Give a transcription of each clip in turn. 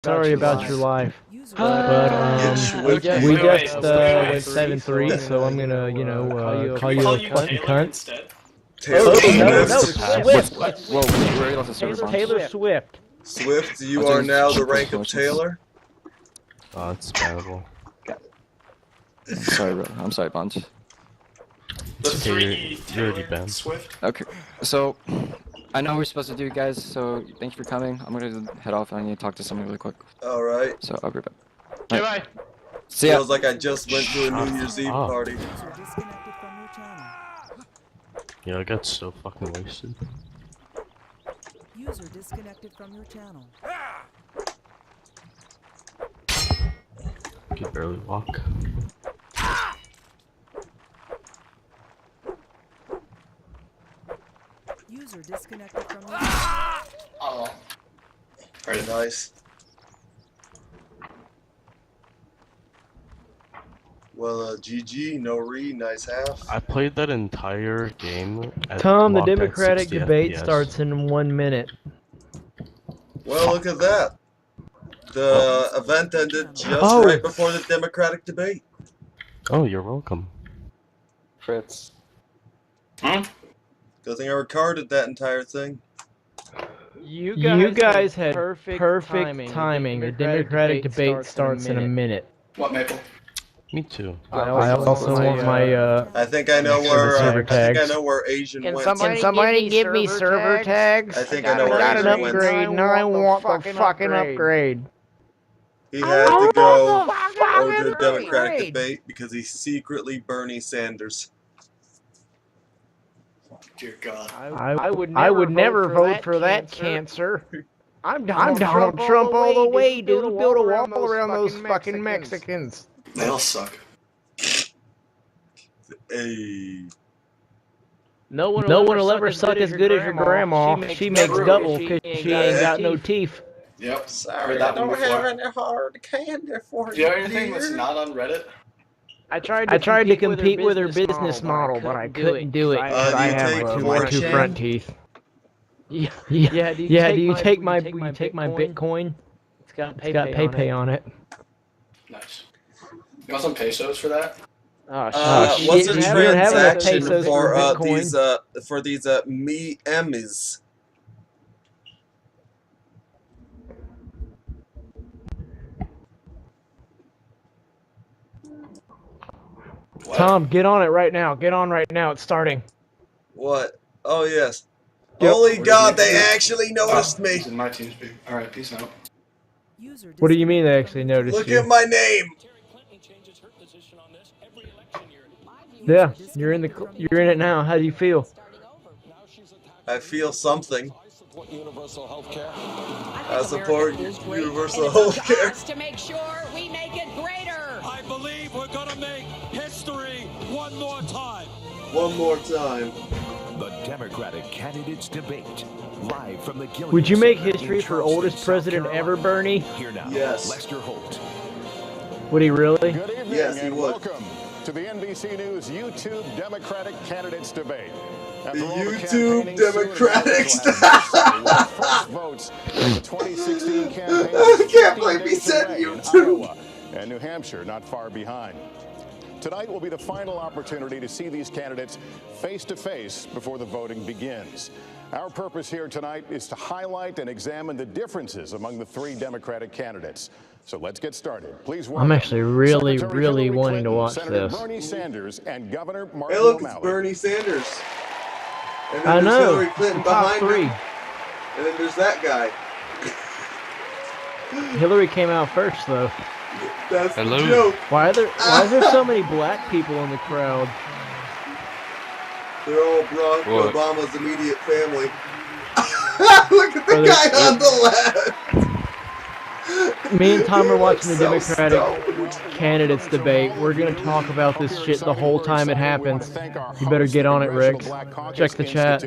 sorry about your life. But we just wait, went 7-3, so I'm gonna, call you a fucking cunt. Instead. Taylor no, Swift. Swift. Whoa, we already lost the server bounce. Taylor Swift. Swift, you are now the rank of Taylor. Oh, it's terrible. Sorry, bro. I'm sorry, Bunch. The Okay, three you're already Taylor banned. Swift. Okay, so I know we're supposed to do, guys. So thank you for coming. I'm gonna head off. I need to talk to someone really quick. All right. So I'll be back. Goodbye. See ya. Feels like I just went to a New Year's Eve party. Yeah, I got so fucking wasted. User disconnected from your channel. I could barely walk. User disconnected from your Oh. Very nice. Well, GG, no re, nice half. I played that entire game at Tom, the locked at Democratic 60 debate FPS. starts in 1 minute. Well, look at that. The event ended just Oh. right before the Democratic debate. Oh, you're welcome. Fritz. Hmm? Good thing I recorded that entire thing. You guys had perfect timing. The Democratic debate starts in a minute. What, Maple? Me too. I also want my I think I know Next where. server I think I tags. know where Asian went. Can somebody give me server tags? I think I know I where got an Asian went. upgrade and I want the fucking upgrade. He had to go fucking over the Democratic upgrade. debate because he's secretly Bernie Sanders. Dear God. I would never vote for that cancer. I'm Donald Trump all the way, dude. Build a wall around those fucking Mexicans. They all suck. Hey. No one will ever suck as good as your grandma. She makes double because she ain't got no teeth. Yep. Sorry, Heard I that one don't before. have any hard candy for Do you have anything that's not on Reddit? I tried to compete with her business model, but I couldn't do it because Do I you have take two fortune? front teeth. Yeah. Do you take my Bitcoin? It's got PayPay on it. Nice. You want some pesos for that? Oh, What's shit, the you don't have enough transaction pesos for Bitcoin. these me Emmys? What? Tom, get on it right now. Get on right now. It's starting. What? Oh yes. Yep. Holy God, they actually noticed me. It's in my team's big. Alright, peace out. user What do you mean they actually noticed Look you? at my name. Yeah, you're in it now. How do you feel? I feel something. I support universal health care. To make sure we make it greater. I believe we're gonna make history one more time. One more time. The Democratic candidates debate live from the Gilliam Would you make Center history in for Charleston, oldest South president Carolina. ever, Bernie? Here now, Yes. Lester Holt. Would he really? Good evening Yes, he and would. welcome to the NBC News YouTube Democratic Candidates Debate. After The all the YouTube campaigning, soon Democratics. Democrats will have first votes in the 2016 campaign. I can't believe 15 he days said away in YouTube. Iowa and New Hampshire, not far behind. Tonight will be the final opportunity to see these candidates face to face before the voting begins. Our purpose here tonight is to highlight and examine the differences among the three Democratic candidates. So let's get started. Please welcome I'm actually really, Secretary really Hillary wanting to Clinton, watch Senator this. Bernie Sanders and Governor Hey, Martin look, it's O'Malley. Bernie Sanders. And then I there's know. Hillary Clinton Top behind three. him. And then there's that guy. Hillary came out first, though. That's Hello. the joke. Why is there so many black people in the crowd? They're all Barack What? Obama's immediate family. Look at the Are guy they- on the left. Me and Tom are watching the So Democratic stoned. candidates debate. We're gonna talk about this shit the whole time it happens. You better get on it, Rick. Check the chat.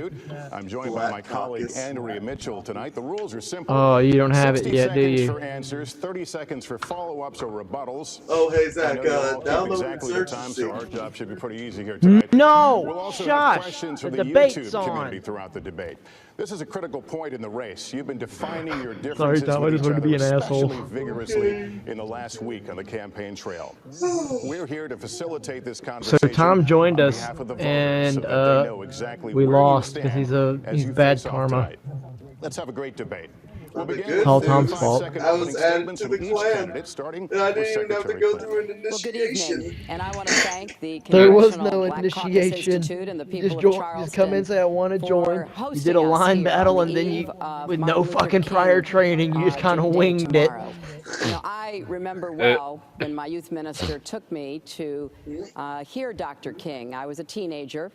I'm joined by my Black colleague Caucus. Andrea Mitchell tonight. The rules are simple. Oh, you don't have it 60 yet, do seconds you? for answers, 30 seconds for follow-ups or rebuttals. Oh, hey, I Zach, know you all keep download exactly the Research time, and so see. our job should be pretty easy here tonight. No! We'll also have Shush! questions The from the debate's YouTube community on. throughout the debate. This is a critical point in the race. You've been defining your differences Sorry, Tom, I with just each wanted to be other an asshole. especially vigorously in the last week on the campaign trail. We're here to facilitate this So conversation. Tom joined on us, behalf of the voters and so that they know exactly we where you lost because stand as he's you bad face off karma. tonight. Let's have a great debate. We'll The begin good with All news Tom's is fault. second I was opening added statements to from the each clan, candidate, starting and I with didn't even have to Secretary go Clinton. through an Well, good initiation. evening, and I want to thank the There was Congressional no Black Caucus initiation. Institute and the people Just of join, Charleston just come in, say I want to for join. You hosting did a us line here battle, on and the then you, eve of with Martin no Luther fucking prior King, training, you just kind of Day winged it. tomorrow. You know, I remember well when my youth minister took me to hear Dr. King. I was a teenager.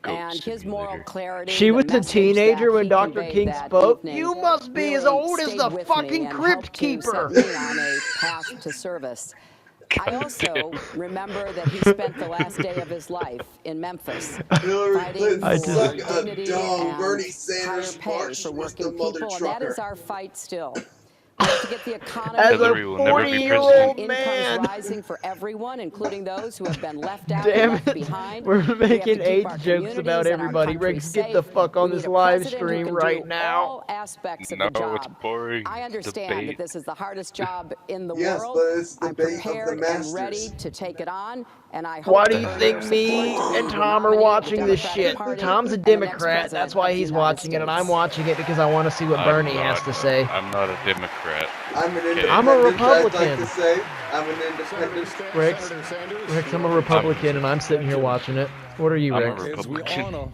And his moral clarity. She the was a message teenager that when he Dr. conveyed King that spoke. evening You must be as really old as stayed the with fucking me and Crypt helped to Keeper. set me on a path to service. I also remember that he spent the last day of his life in Memphis, Hillary fighting Clinton for suck a dignity dong. Bernie and Sanders higher pay March for was the working mother people, and that is trucker. our fight still. We have to get the economy As a Hillary will never be 40-year-old incomes man. rising for everyone, including those who have been left out Damn and left it. behind. We're We have to making keep AIDS our jokes about communities and our everybody. country Riggs, get the safe. fuck on We this need a live president who stream can right do now. all aspects of No, the job. it's boring. I understand Debate. that this is the hardest job in the Yes, world. but it's the I'm debate of the prepared and masters. ready to take it on, and I hope Why to do you earn think your me support to and be the Tom are nominee of the watching this Democratic shit? Party Tom's a and the next Democrat. president That's why of the he's United watching it, and I'm States. watching it because I want to see what Bernie has to say. I'm not a Democrat. I'm an independent. I'm a I'd Republican. like to say I'm an independent. Rex, Rex, I'm a Republican, and I'm sitting here watching it. What are you, I'm a Rex? Republican.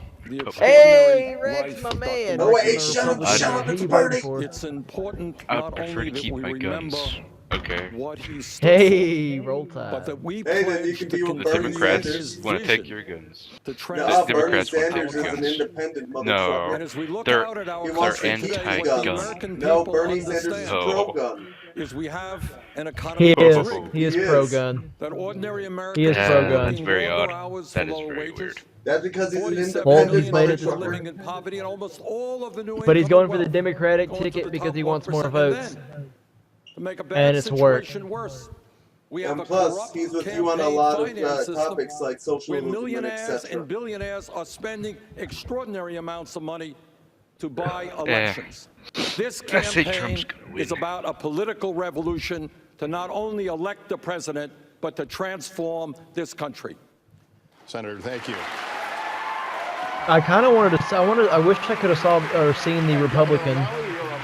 Hey, Rex, my man. Oh, wait, Rex is a shut up, Republican. shut up, Who it's you voting Bernie. for? It's important I not prefer only to that keep we my remember guns. Okay. what he stood Hey, roll for, tide. but that we Hey, then you pledge can to be with The Bernie continue Democrats his want to take vision your guns. to No, transform Bernie Democrats want Sanders to is take an guns. independent No. And motherfucker. as we look They're- out at our He wants They're to country keep today, his what the guns. American No, people Bernie Sanders is understand No. pro-gun. is we have an He economy is. that's rigged, He is He is. pro-gun. that ordinary He is Americans are pro-gun. working That's very longer odd. hours That for is lower very wages. weird. That's because he's an 47 independent Bolton's made it million to- are living in poverty, and almost all of the new But he's income going and for the wealth Democratic going to ticket the because top he wants more 1%. votes. And then, to make a bad And it's work. situation worse, we have And a plus, corrupt he's with you on a campaign lot of finance system topics like where socialism and millionaires etc. and billionaires are spending extraordinary amounts of money to buy elections. This I say campaign Trump's gonna win. is about a political revolution to not only elect the president, but to transform this country. Senator, thank you. I kind of wanted to. I wish I could have saw or seen the Republican,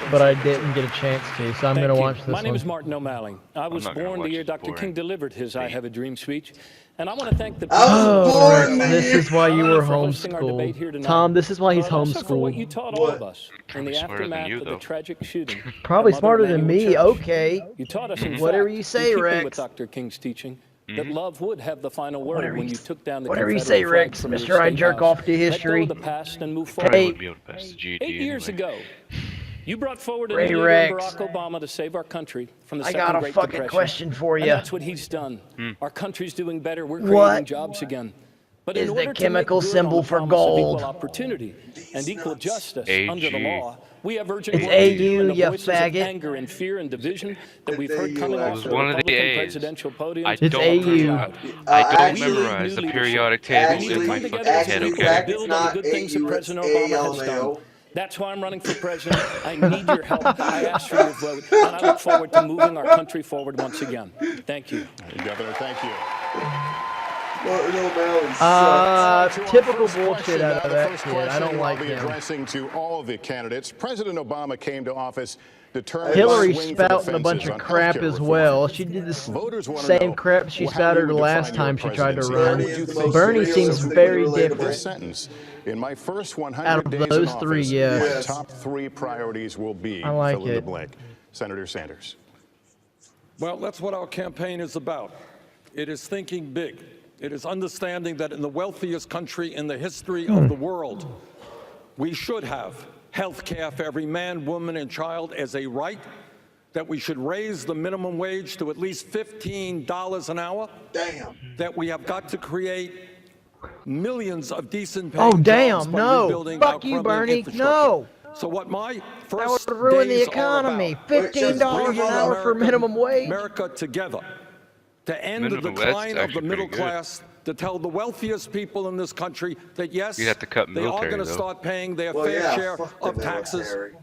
but I didn't get a chance to. So I'm going to watch this My name one. is Martin O'Malley. I was not gonna born the watch year it. Dr. Boring. King delivered his I Have a Dream speech. And I want to thank the I was born, Rex, this is why you not only were for hosting our debate here homeschooled. tonight, Tom, this is why he's but also for what homeschooled. you taught all of What? us in Probably the smarter than aftermath you, of the though. tragic shooting. Probably at Mother smarter than Emanuel me. Church. Okay. You taught us, in Whatever fact, you say, in keeping Rex. with Dr. King's teaching, that love would have the final word Whatever when you you took down the whatever you Confederate say, flag Rex, from your Mr. I state jerk house. off to Let go history. of the past and move I forward. Hey. wouldn't be able to pass the GED 8 years anyway. ago, you brought forward a Ray leader in Rex. Barack Obama to save our country from the I second got a Great fucking Depression. question for And ya. that's what he's done. Our country's doing better. We're What creating jobs again. But in is the order to make chemical good on symbol the for promise of gold? equal opportunity and equal justice AG. under the law, we have urgent It's work to do, AU, and the you voices of faggot. anger and fear and division that we've It's heard coming AU, off actually. the One of the Republican A's. presidential podium. I It's don't, AU. I don't Actually- memorize the New periodic tables We need to in my come fucking together as a head, people Actually, to okay? build on the good things that AU, President it's Obama has ALMAO. done. That's why I'm running for president. I need your help. I ask for your vote, and I look forward to moving our country forward once again. Thank you. Governor, thank you. Martin O'Malley sucks. Typical First bullshit question, out of the that first kid. I question don't like I'll be him. addressing to all of the candidates. President Obama came to office determined Hillary to swing for the spouting a bunch fences of on crap healthcare as reform. well. She did the Voters want to same know, crap she well, how spouted you the would last define your time she tried to presidency. run. Bernie is the most Bernie real, seems completely very relatable. different. This sentence, in my first 100 Out of days those in three, office, yes. my Yes. top 3 priorities will be I like fill in the it. blank. Senator Sanders. Well, that's what our campaign is about. It is thinking big. It is understanding that in the wealthiest country in the history of the world, we should have health care for every man, woman, and child as a right, that we should raise the minimum wage to at least $15 an hour, Damn. that we have got to create millions of decent Oh, paying damn, jobs by no. rebuilding Fuck our you, crumbling Bernie, infrastructure. no. So what my That first would ruin the days are economy. about $15 an bringing hour for America- minimum wage. America together to end the Minimum wage is decline of the actually middle pretty good. class, to tell the wealthiest people in this country that yes, You'd have to cut they are military, going to though. start paying their Well, fair yeah, share fuck the of taxes, military.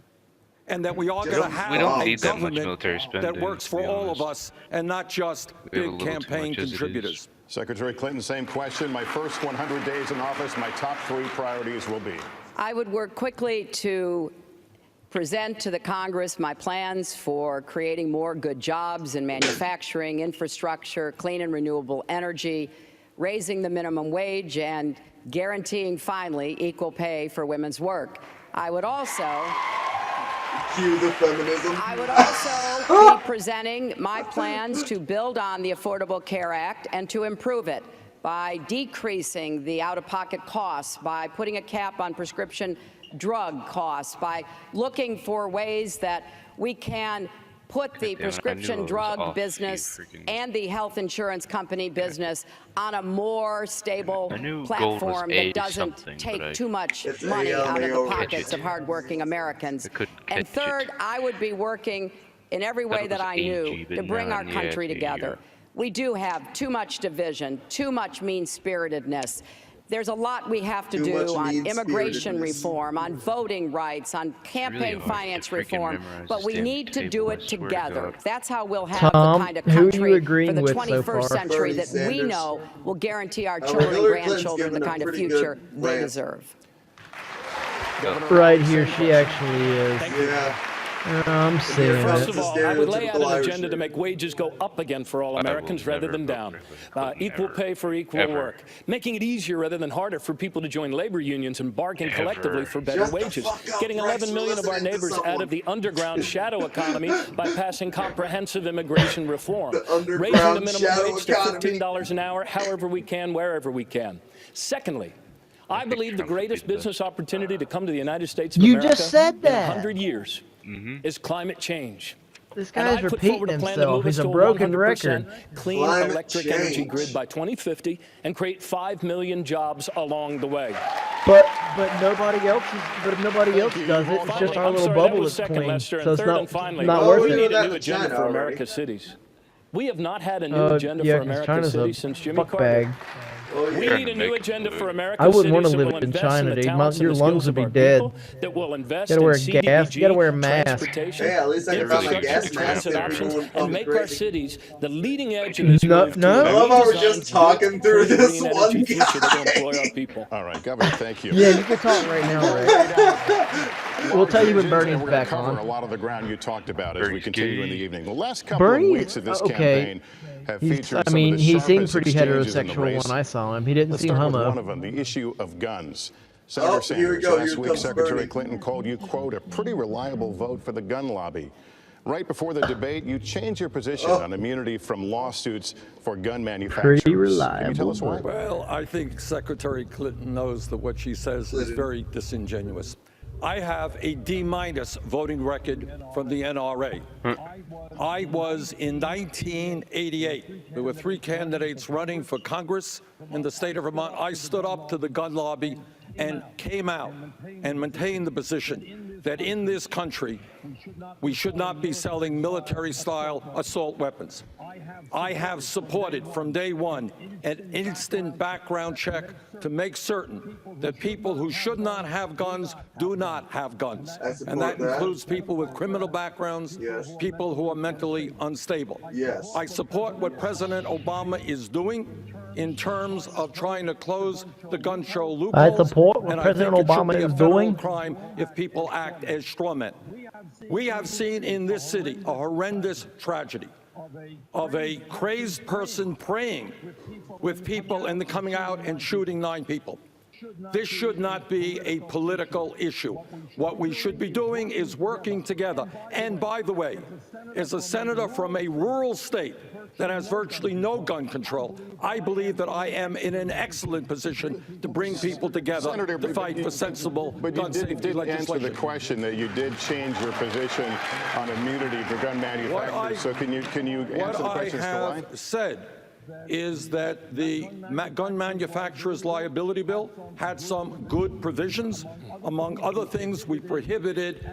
and that we are Just- going to have We don't a need that much government military spending, that works to for be all of honest. us and not just We have a big little too campaign much as it is. contributors. Secretary Clinton, same question. My first 100 days in office, my top 3 priorities will be. I would work quickly to present to the Congress my plans for creating more good jobs in manufacturing, infrastructure, clean and renewable energy, raising the minimum wage, and guaranteeing finally equal pay for women's work. I would also Cue the feminism. I would also be presenting my plans to build on the Affordable Care Act and to improve it by decreasing the out-of-pocket costs, by putting a cap on prescription drug costs, by looking for ways that we can put the damn it, I knew I prescription was drug off, you business freaking- and the health insurance company business on a more stable I knew gold was platform A that doesn't something, but take I- too much It's money out of the ALMAO. pockets of hardworking Americans. I couldn't And catch it. third, I would be working in every Thought way it that was I AG, knew but to bring now our I'm the country AG, together. We do have too much division, too much mean-spiritedness. There's a lot we have to Too much do on immigration mean-spiritedness. reform, on voting rights, on campaign hard to finance freaking reform, memorize but this we damn need to table, do I it swear to together. God. That's how we'll have Tom, the kind of who are you country agreeing for the with so 21st far? century Bernie that we Sanders. know will guarantee our well, children and Hillary Clinton's grandchildren the given a kind of pretty future good they rant. deserve. Right here, she actually is. Yeah. I'm seeing First it. of all, I would lay out Stereotypical an agenda Irish. to make wages go up again for all I will Americans rather never than vote down. for Hillary Clinton, Equal never. pay for equal Ever. work. Making it easier rather than harder for people to join labor unions and bargain collectively for better Shut the wages. fuck up, Getting Rex, 11 million of our listening to neighbors out someone. of the underground shadow economy by passing comprehensive immigration reform. The underground Raising the minimum shadow wage to economy. $15 an hour, however we can, wherever we can. Secondly, I believe the Trump would be greatest the best. business opportunity to come to the United States of You America just said in that. 100 years is climate change. This And guy's I put repeating forward a plan to himself. move us He's a to broken 100% record. clean Climate electric energy change. grid by 2050 and create 5 million jobs along the way. But nobody else is. But if nobody else does it, it's Finally, just our I'm little sorry, that bubble was that's second, clean. Lester. So And it's third not and finally, not Oh, worth we we it. know need a that new in agenda China for already. America's cities. We have not had a new agenda Yeah, for 'cause America's China's cities a since Jimmy fuck Carter. bag. Oh, We yeah. need a new agenda for America's I wouldn't cities want to that live will in invest China, in the dude. talents and Your the lungs skills would of be our dead. people, that will invest Gotta in wear gas, CDBG, you gotta wear a mask. transportation, Hey, at least I can find my infrastructure, gas mask transit if options, everyone and comes make our crazy. cities the leading edge in this No, move to no. a I love how we're redesigned, just talking through clean, this green one energy future that will guy. employ our people. All right, Governor, thank you. Yeah, you can talk right now, Rick. We'll tell you when Bernie's We're gonna back cover a on. lot of the ground you talked about as we Bernie's continue in gay. the evening. The last couple Bernie, of weeks of this okay. campaign have He's, featured I some mean, of the he seemed sharpest pretty exchanges in the heterosexual race. when I saw him. He didn't Let's seem start with homo. one of them, the issue of guns. Senator Oh, here we Sanders, go. last Here week comes Secretary Bernie. Clinton called you, quote, a pretty reliable vote for the gun lobby. Right before the debate, you changed your position on immunity from lawsuits for gun manufacturers. Pretty Can you tell us why? Well, I think Secretary Clinton knows that what she says is very disingenuous. I have a D- voting record from the NRA. I was in 1988. There were 3 candidates running for Congress in the state of Vermont. I stood up to the gun lobby and came out and maintained the position that in this country, we should not be selling military-style assault weapons. I have supported from day one an instant background check to make certain that people who should not have guns do not have guns. And that includes people with criminal backgrounds, Yes. people who are mentally unstable. Yes. I support what President Obama is doing in terms of trying to close the gun show loopholes. I support what and President I think Obama it should be is a federal doing. crime if people act as straw men. We have seen in this city a horrendous tragedy of a crazed person praying with people and then coming out and shooting 9 people. This should not be a political issue. What we should be doing is working together. And by the way, as a senator from a rural state that has virtually no gun control, I believe that I am in an excellent position to bring people together Senator, to fight for sensible But you gun did safety answer the legislation. question that you did change your position on immunity for gun manufacturers. So can you answer the What I question as to why? have said is that the gun manufacturer's liability bill had some good provisions. Among other things, we prohibited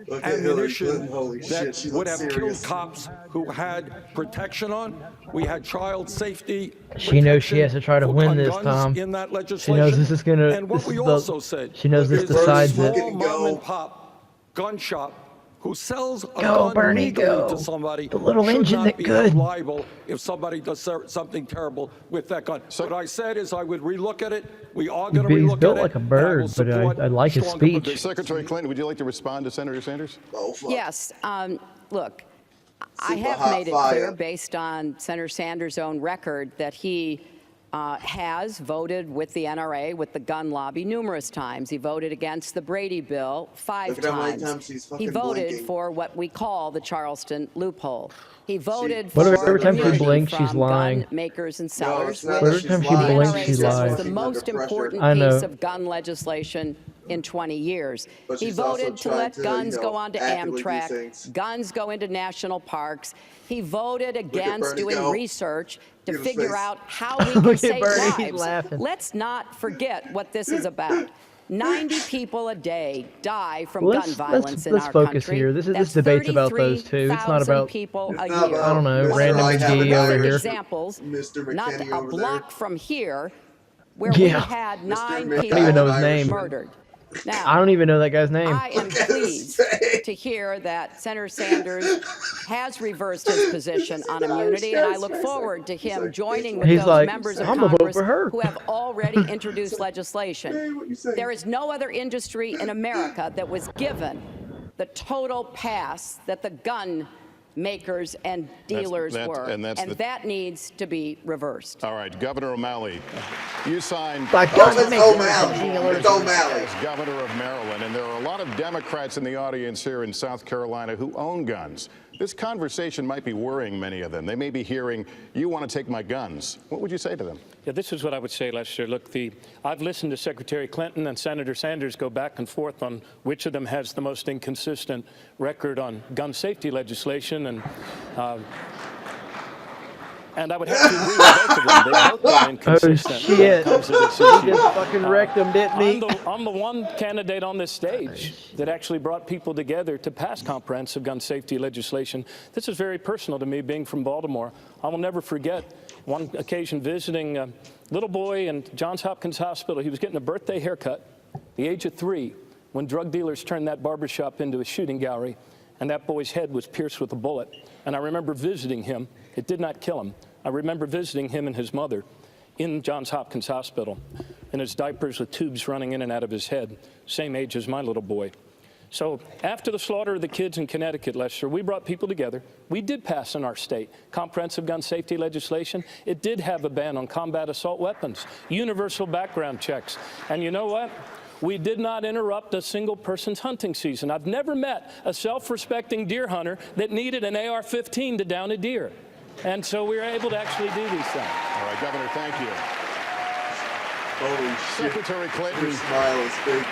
Look at Hillary ammunition Clinton. Holy shit, that she would looks have serious. killed cops who had protection on. We had child safety. She knows she has to try to protection win for this, guns Tom. in that She legislation. knows this is gonna. And what This we is also the. said She knows this is a decides small it. mom and pop gun shop who sells a Go, gun Bernie, legally go. to somebody The little should engine not that be good. held liable if somebody does something terrible with that gun. What I said is I would relook at it. We are going to He's relook built at like it. a and I will bird, but support I like his stronger speech. provisions. Secretary Clinton, would you like to respond to Senator Sanders? Oh, fuck. Yes. Look, I Super have hot made it fire. clear, based on Senator Sanders' own record, that he has voted with the NRA, with the gun lobby, numerous times. He voted against the Brady bill 5 Look at how many times. times she's He fucking voted blinking. for what we call the Charleston loophole. He voted What for if every time she immunity blinks, she's from lying? gun makers and No, sellers, it's not What that every she's time she lying. blinks, NRA she says lies. was the She's most under pressure. important I know. piece of gun legislation in 20 years. But He she's also voted to trying let to, guns you know, go onto actively do Amtrak, things. guns go into national parks. He voted against Bernie doing go. research to Look at his figure face. out how we can Look at save Bernie, he's lives. laughing. Let's not forget what this is about. 90 people a day die from gun violence in let's our focus country. here. This That's debate's about those two. It's not 33,000 about. people a It's not year. about I don't know, Mr. random I have McGee an over Irish here. Examples, Mr. not McKinney a over block there. from here, where we Yeah. had 9 McKinney. people I don't even know his name. murdered. Now, I don't even know that guy's name. I am pleased to hear that Senator Sanders has reversed his position on immunity, and I look forward to him joining with He's those like, members of "I'm gonna vote Congress for her." who have already introduced legislation. Hey, what you say? There is no other industry in America that was given the total pass that the gun makers and dealers were, and that's the- that needs to be reversed. All right, Governor O'Malley, you signed Like, Oh, it's O'Malley. It's O'Malley. as governor of Maryland, and there are a lot of Democrats in the audience here in South Carolina who own guns. This conversation might be worrying many of them. They may be hearing, you want to take my guns. What would you say to them? Yeah, this is what I would say, Lester. Look, I've listened to Secretary Clinton and Senator Sanders go back and forth on which of them has the most inconsistent record on gun safety legislation, and I would have to agree with both of them. They both are inconsistent when it shit. comes to this He issue. just fucking wrecked him, didn't he? I'm the one candidate on this stage that actually brought people together to pass comprehensive gun safety legislation. This is very personal to me, being from Baltimore. I will never forget one occasion visiting a little boy in Johns Hopkins Hospital. He was getting a birthday haircut, the age of 3, when drug dealers turned that barbershop into a shooting gallery, and that boy's head was pierced with a bullet. And I remember visiting him. It did not kill him. I remember visiting him and his mother in Johns Hopkins Hospital, in his diapers with tubes running in and out of his head, same age as my little boy. So after the slaughter of the kids in Connecticut, Lester, we brought people together. We did pass in our state comprehensive gun safety legislation. It did have a ban on combat assault weapons, universal background checks. And you know what? We did not interrupt a single person's hunting season. I've never met a self-respecting deer hunter that needed an AR-15 to down a deer. And so we were able to actually do these things. All right, Governor, thank you. Holy shit. Secretary Your Clinton, smile is big.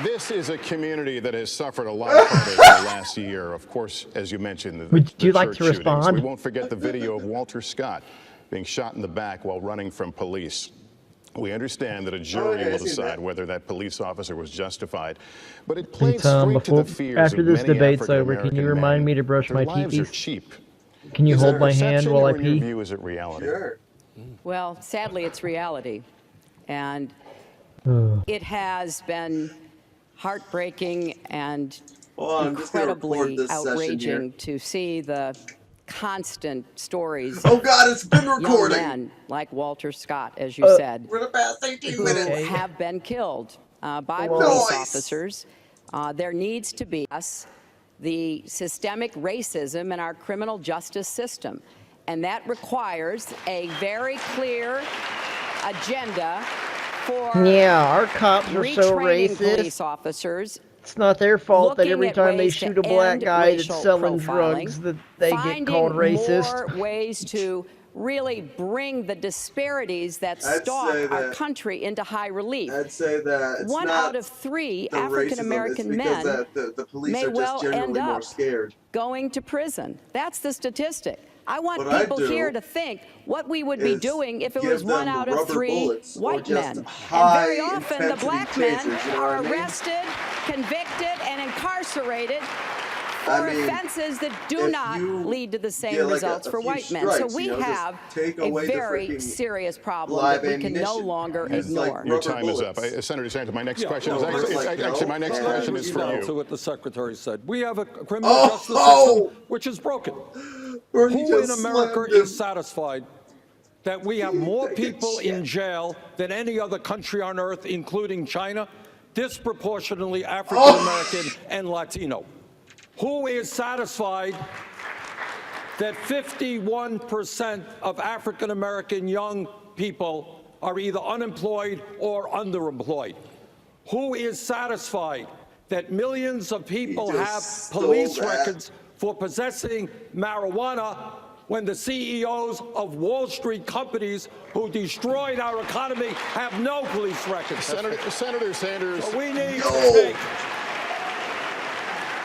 this is a community that has suffered a lot of heartache in the last year. Of course, as you mentioned, the Would you the like church to shootings. respond? We won't forget the video of Walter Scott being shot in the back while running from police. We understand that a jury yeah, I will seen decide that. whether that police officer was justified, but it Hey, played Tom, straight to before, the fears after of this many debate's over, African-American can you remind men. me to brush Their my lives are peepees? cheap. Can you Is hold that my hand perception, while or I in your pee? view, is it reality? Sure. Well, sadly, it's reality. And it has been heartbreaking and Hold on, I'm just gonna record incredibly this session outraging here. to see the constant stories Oh God, it's been of young recording. men like Walter Scott, as you said, For the past 18 who minutes. have been killed by Nice. police officers. There needs to be the systemic racism in our criminal justice system. And that requires a very clear agenda for Yeah, our cops are so retraining police racist. officers. It's not their fault that looking every at time they ways to shoot a black end guy that's racial selling profiling, drugs that they get finding called racist. more ways to really bring the disparities that stalk our country into high relief. I'd say that it's 1 not out of 3 the African racism, American it's because men the police may are just well generally end more up scared. going to prison. That's the statistic. I want What I people do here to think what we would be is doing if it give was 1 them out of rubber 3 bullets or white just men. And high very often the intensity black men tasers, you know are what I mean? arrested, convicted, and incarcerated for I mean, offenses that do if not you lead to the same get, like, results a for few white men. So strikes, we you know, just have take a away the very freaking serious problem live that we can no ammunition. longer Use, like, ignore. Your rubber time is up. bullets. Senator Sanders, my next Yeah, question is well, actually, like, actually my next no. question is for Down you. to what the secretary said. We have a criminal justice system which is broken. Bernie Who in just America slammed him. is satisfied that we have more people in jail than any other country on earth, including China, disproportionately African American and Latino? Who is satisfied that 51% of African American young people are either unemployed or underemployed? Who is satisfied that millions of people just have stole police that. records for possessing marijuana when the CEOs of Wall Street companies who destroyed our economy have no police records? Senator Sanders. So we need No. to take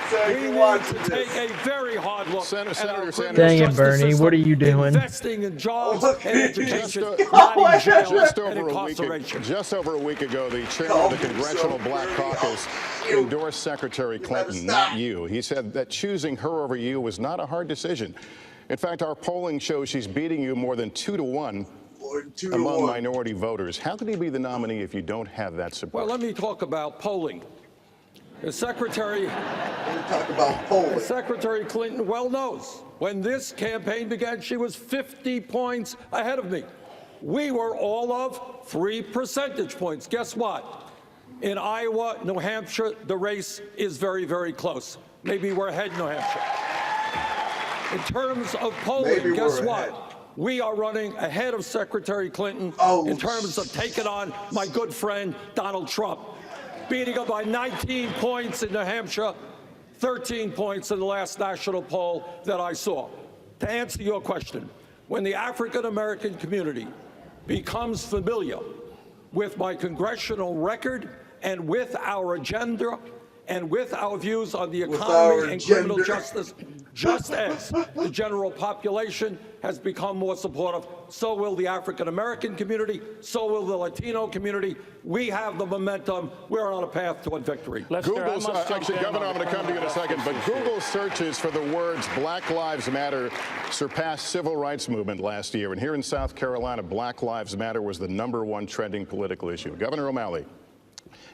So We you need watching to take this. a very hard look Senator at our Sanders. criminal Dang it, justice Bernie, system, what are you doing? Investing in jobs and education, Just not in jail Just and over incarceration. a week ago, the chairman of the Congressional Black Caucus endorsed Secretary Clinton, not you. He said that choosing her over you was not a hard decision. In fact, our polling shows she's beating you more than 2 to 1 among minority voters. How can you be the nominee if you don't have that support? Well, let me talk about polling. The Secretary Talk about polling. Secretary Clinton well knows when this campaign began, she was 50 points ahead of me. We were all of 3 percentage points. Guess what? In Iowa, New Hampshire, the race is very, very close. Maybe we're ahead in New Hampshire. In terms of polling, Maybe guess we're what? ahead. We are running ahead of Secretary Clinton in terms of taking on my good friend Donald Trump, beating him by 19 points in New Hampshire, 13 points in the last national poll that I saw. To answer your question, when the African American community becomes familiar with my congressional record and with our agenda and with our views on the economy and criminal justice, just as the general population has become more supportive, so will the African American community, so will the Latino community. We have the momentum. We're on a path toward victory. Google's, actually, Governor, I'm going to come to you in a second, but Google searches for the words Black Lives Matter surpassed civil rights movement last year. And here in South Carolina, Black Lives Matter was the #1 trending political issue. Governor O'Malley,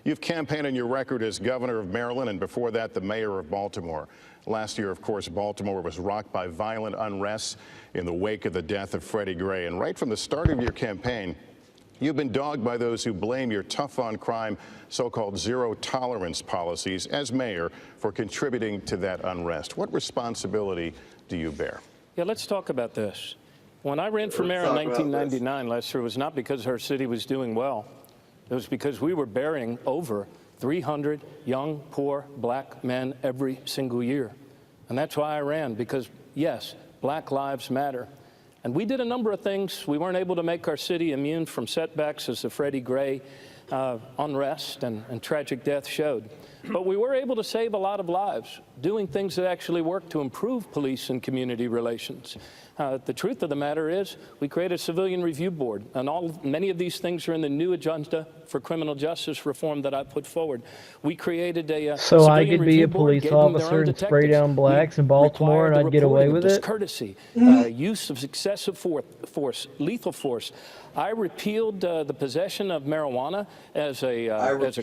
you've campaigned on your record as governor of Maryland and before that the mayor of Baltimore. Last year, of course, Baltimore was rocked by violent unrest in the wake of the death of Freddie Gray. And right from the start of your campaign, you've been dogged by those who blame your tough-on-crime, so-called zero-tolerance policies as mayor for contributing to that unrest. What responsibility do you bear? Yeah, let's talk about this. When I ran for mayor in 1999, Lester, it was not because our city was doing well. It was because we were burying over 300 young, poor black men every single year. And that's why I ran, because, yes, Black Lives Matter. And we did a number of things. We weren't able to make our city immune from setbacks, as the Freddie Gray unrest and tragic death showed. But we were able to save a lot of lives, doing things that actually work to improve police and community relations. The truth of the matter is we created a civilian review board, and many of these things are in the new agenda for criminal justice reform that I put forward. We creted a So I civilian could be a review board, police gave them their officer own and spray detectives. down blacks in Baltimore and required I'd get away the with reporting it? of discourtesy, use of excessive force, lethal force. I repealed the possession of marijuana as a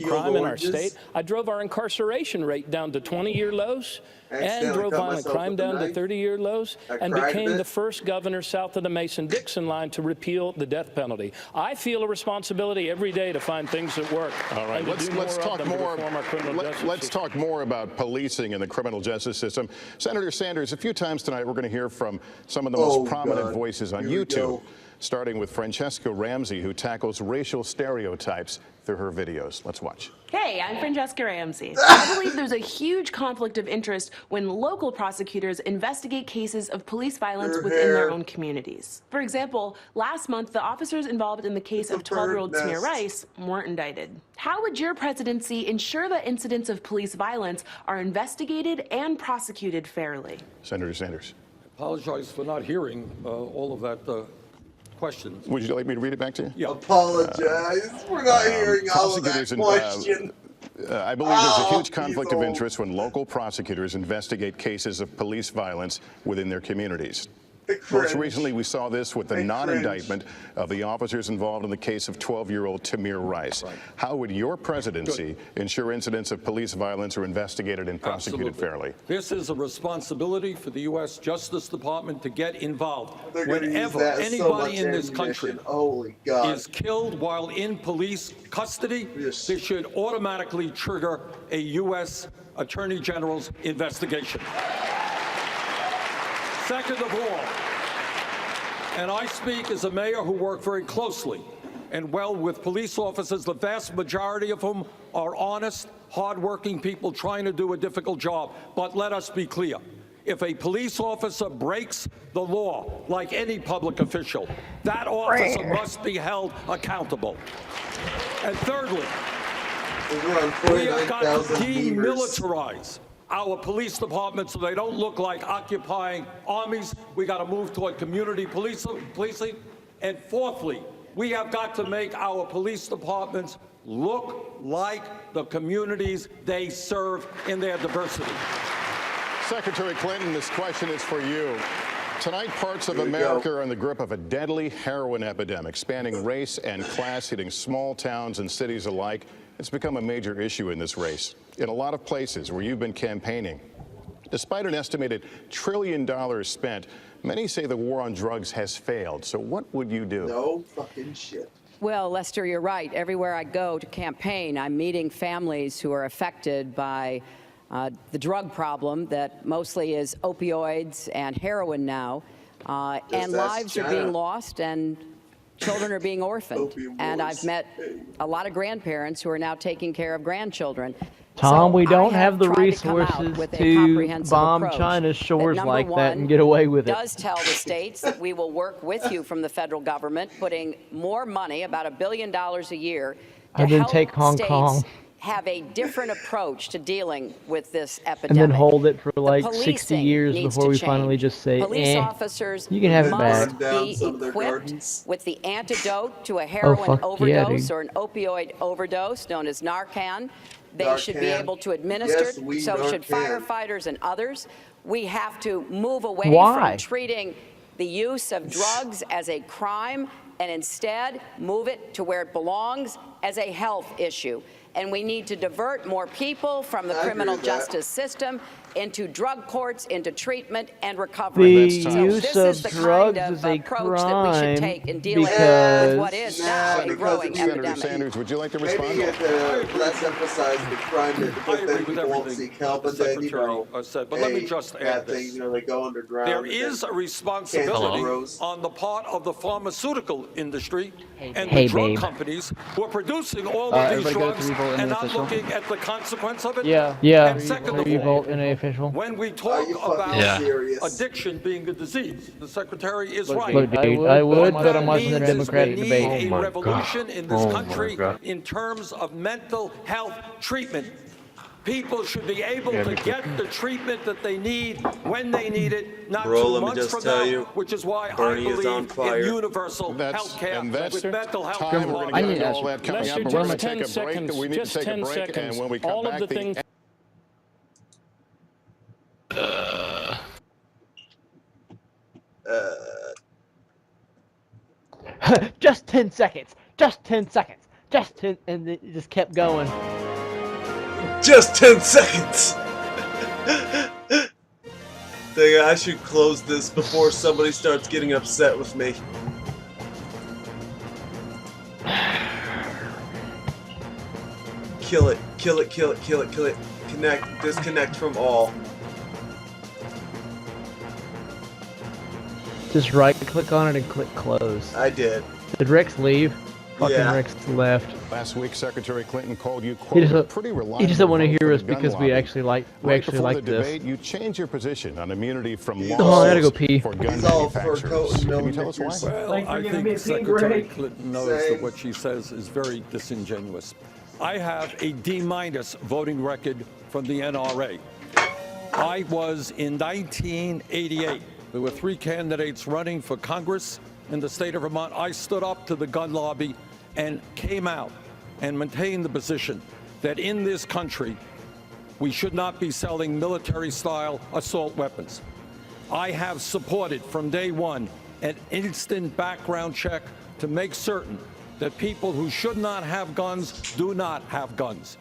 crime in our state. I drove our incarceration rate down to 20-year lows and drove violent crime down to 30-year lows and became the first governor south of the Mason-Dixon line to repeal the death penalty. I feel a responsibility every day to find things that work. All right, let's talk more. Let's talk more about policing and the criminal justice system. Senator Sanders, a few times tonight we're going to hear from some of the most prominent voices on YouTube starting with Francesca Ramsey, who tackles racial stereotypes through her videos. Let's watch. Hey, I'm Francesca Ramsey. I believe there's a huge conflict of interest when local prosecutors investigate cases of police violence within their own communities. For example, last month, the officers involved in the case of 12-year-old Tamir Rice weren't indicted. How would your presidency ensure that incidents of police violence are investigated and prosecuted fairly? Senator Sanders. I apologize for not hearing all of that question. Would you like me to read it back to you? Yeah. Apologize. We're not hearing all of that prosecutors and, question. I believe there's a huge conflict of interest when local prosecutors investigate cases of police violence within their communities. Most recently, we saw this with the non-indictment of the officers involved in the case of 12-year-old Tamir Rice. Right. How would your presidency ensure incidents of police violence are investigated and prosecuted fairly? This is a responsibility for the U.S. Justice Department to get involved. They're gonna use Whenever that so anybody much in this country ammunition. Holy God. is killed while in police custody, this should automatically trigger a U.S. Attorney General's investigation. Second of all, and I speak as a mayor who worked very closely and well with police officers, the vast majority of whom are honest, hardworking people trying to do a difficult job. But let us be clear. If a police officer breaks the law, like any public official, that officer must be held accountable. And thirdly, we have got to demilitarize our police departments so they don't look like occupying armies. We got to move toward community policing. And fourthly, we have got to make our police departments look like the communities they serve in their diversity. Secretary Clinton, this question is for you. Tonight, parts of America are in the grip of a deadly heroin epidemic spanning race and class, hitting small towns and cities alike. It's become a major issue in this race. In a lot of places where you've been campaigning, despite an estimated $1 trillion spent, many say the war on drugs has failed. So what would you do? No fucking shit. Well, Lester, you're right. Everywhere I go to campaign, I'm meeting families who are affected by the drug problem that mostly is opioids and heroin now. And lives are being lost and children are being orphaned. And I've met a lot of grandparents who are now taking care of grandchildren. Tom, So we don't I have the tried to come out resources with a to comprehensive bomb approach China's shores that, like number that and one, get away with it. does tell the states that we will work with you from the federal government, putting more money, about $1 billion a year, to And then help take Hong states Kong. have a different approach to dealing with this And epidemic. then hold it for The like 60 policing years needs before to we change. finally just say, Police officers you can have it must back. be equipped with the antidote to a Oh, heroin fuck yeah, overdose dude. or an opioid overdose known as Narcan. They should be Narcan. able to administer Yes, we it. So should Narcan. firefighters and others. We have to move away Why? from treating the use of drugs as a crime and instead move it to where it belongs, as a health issue. And we need to divert more people from the criminal justice system into drug courts, into treatment and recovery. The So use this of is the drugs kind of is a approach that we should crime take in dealing because with what is now a growing Senator epidemic. Sanders, would you like to respond? Maybe let's emphasize the crime I because agree then with people won't everything seek help, the and then, you Secretary know, said. But let me just bad add things, this. you know, they go underground. There and is then a responsibility grows. on the part of the pharmaceutical industry and Hey, the drug babe. companies who are producing all of these everybody go to drugs Revolt in and the not official. looking at the consequence of it. Yeah. And second of Revolt all, in a official. when we Are talk you fucking about Yeah. serious? addiction being a disease, the Secretary is right. Look, dude, I would, What but that I'm watching the means is Democratic we debate. need Oh a my revolution God. in this Oh my country God. in terms of mental health treatment. People should be able to get the treatment that they need when they need it, not Bro, 2 let me months just from tell now, you, which is why Bernie I is on believe fire. in universal health care and that's with mental health time. We're going to get into all that coming Lester, up. But we're going just to take 10 a break. seconds. We need Just to take 10 a break, seconds. and when we come All of back, the things. Just 10 seconds. Just 10 seconds. Just 10, and it just kept going. Just 10 seconds. Dang, I should close this before somebody starts getting upset with me. Kill it, kill it, kill it, kill it, kill it. Connect, disconnect from all. Just right click on it and click close. I did. Did Rex leave? Fucking Yeah. Rex left. Last week, Secretary Clinton called you, He quote, just, pretty he reliable just don't want to vote for hear the us gun because we lobby. actually like Right before like the this. debate, you changed your position on immunity from Hold on, I gotta go lawsuits pee. for gun He's all for manufacturers. coat and Can you tell us why? millimeters. Well, I think Secretary Clinton knows Same. that what she says is very disingenuous. I have a D- voting record from the NRA. I was in 1988. There were 3 candidates running for Congress in the state of Vermont. I stood up to the gun lobby and came out and maintained the position that in this country, we should not be selling military-style assault weapons. I have supported from day one an instant background check to make certain that people who should not have guns do not have guns.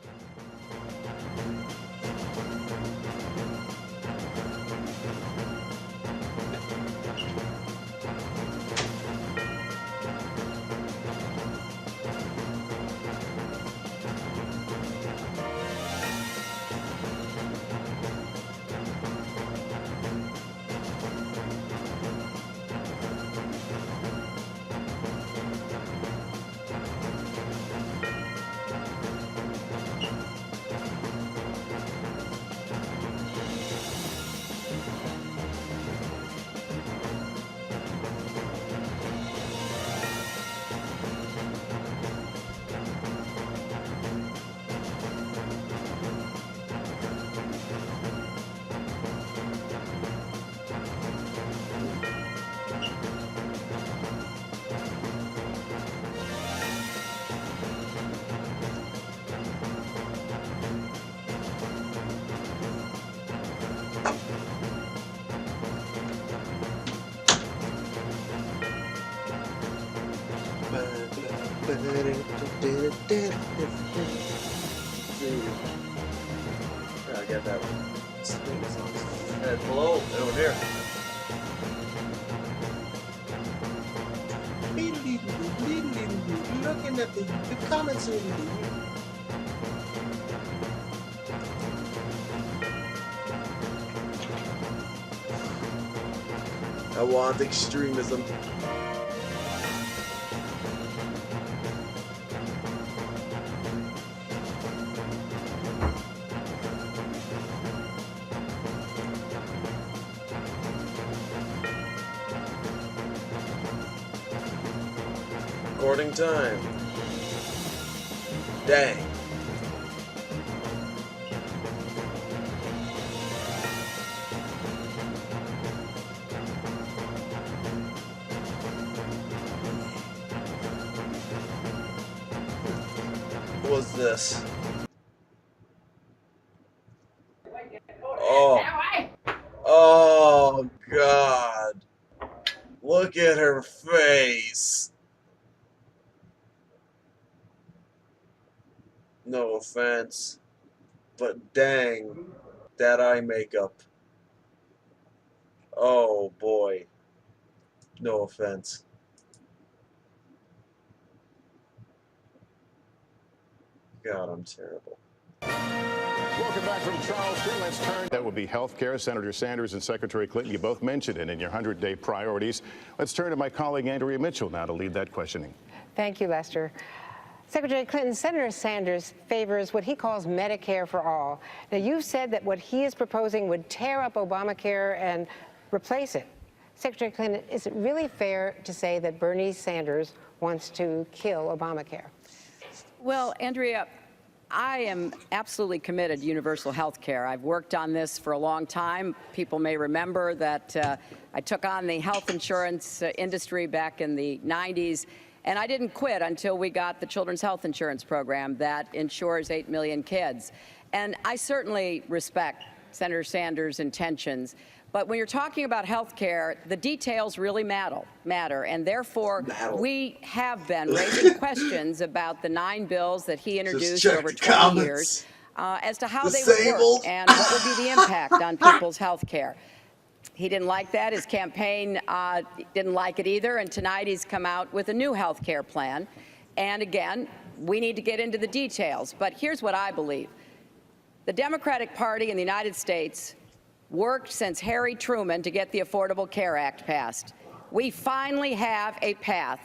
I get that one. And below, over here. Looking at the comments. I want extremism. Recording time. Dang. What was this? Oh. Oh, God. Look at her face. No offense, but dang, that eye makeup. Oh boy. No offense. God, I'm terrible. Welcome back from Charleston. Let's turn. That will be health care. Senator Sanders and Secretary Clinton, you both mentioned it in your 100-day priorities. Let's turn to my colleague Andrea Mitchell now to lead that questioning. Thank you, Lester. Secretary Clinton, Senator Sanders favors what he calls Medicare for all. Now, you've said that what he is proposing would tear up Obamacare and replace it. Secretary Clinton, is it really fair to say that Bernie Sanders wants to kill Obamacare? Well, Andrea, I am absolutely committed to universal health care. I've worked on this for a long time. People may remember that I took on the health insurance industry back in the 90s. And I didn't quit until we got the Children's Health Insurance Program that insures 8 million kids. And I certainly respect Senator Sanders' intentions. But when you're talking about health care, the details really matter. And therefore, we have been raising questions about the 9 bills that he introduced over 20 years as to how they would work and what would be the impact on people's health care. He didn't like that. His campaign didn't like it either. And tonight he's come out with a new health care plan. And again, we need to get into the details. But here's what I believe. The Democratic Party in the United States worked since Harry Truman to get the Affordable Care Act passed. we finally have a path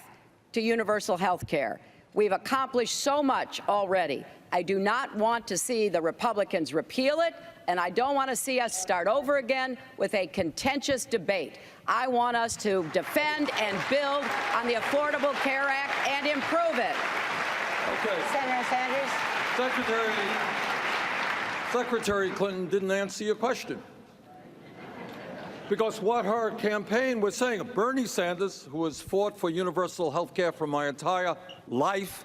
to universal health care. We've accomplished so much already. I do not want to see the Republicans repeal it, and I don't want to see us start over again with a contentious debate. I want us to defend and build on the Affordable Care Act and improve it. Okay. Senator Sanders. Secretary Clinton didn't answer your question. Because what her campaign was saying, Bernie Sanders, who has fought for universal health care for my entire life,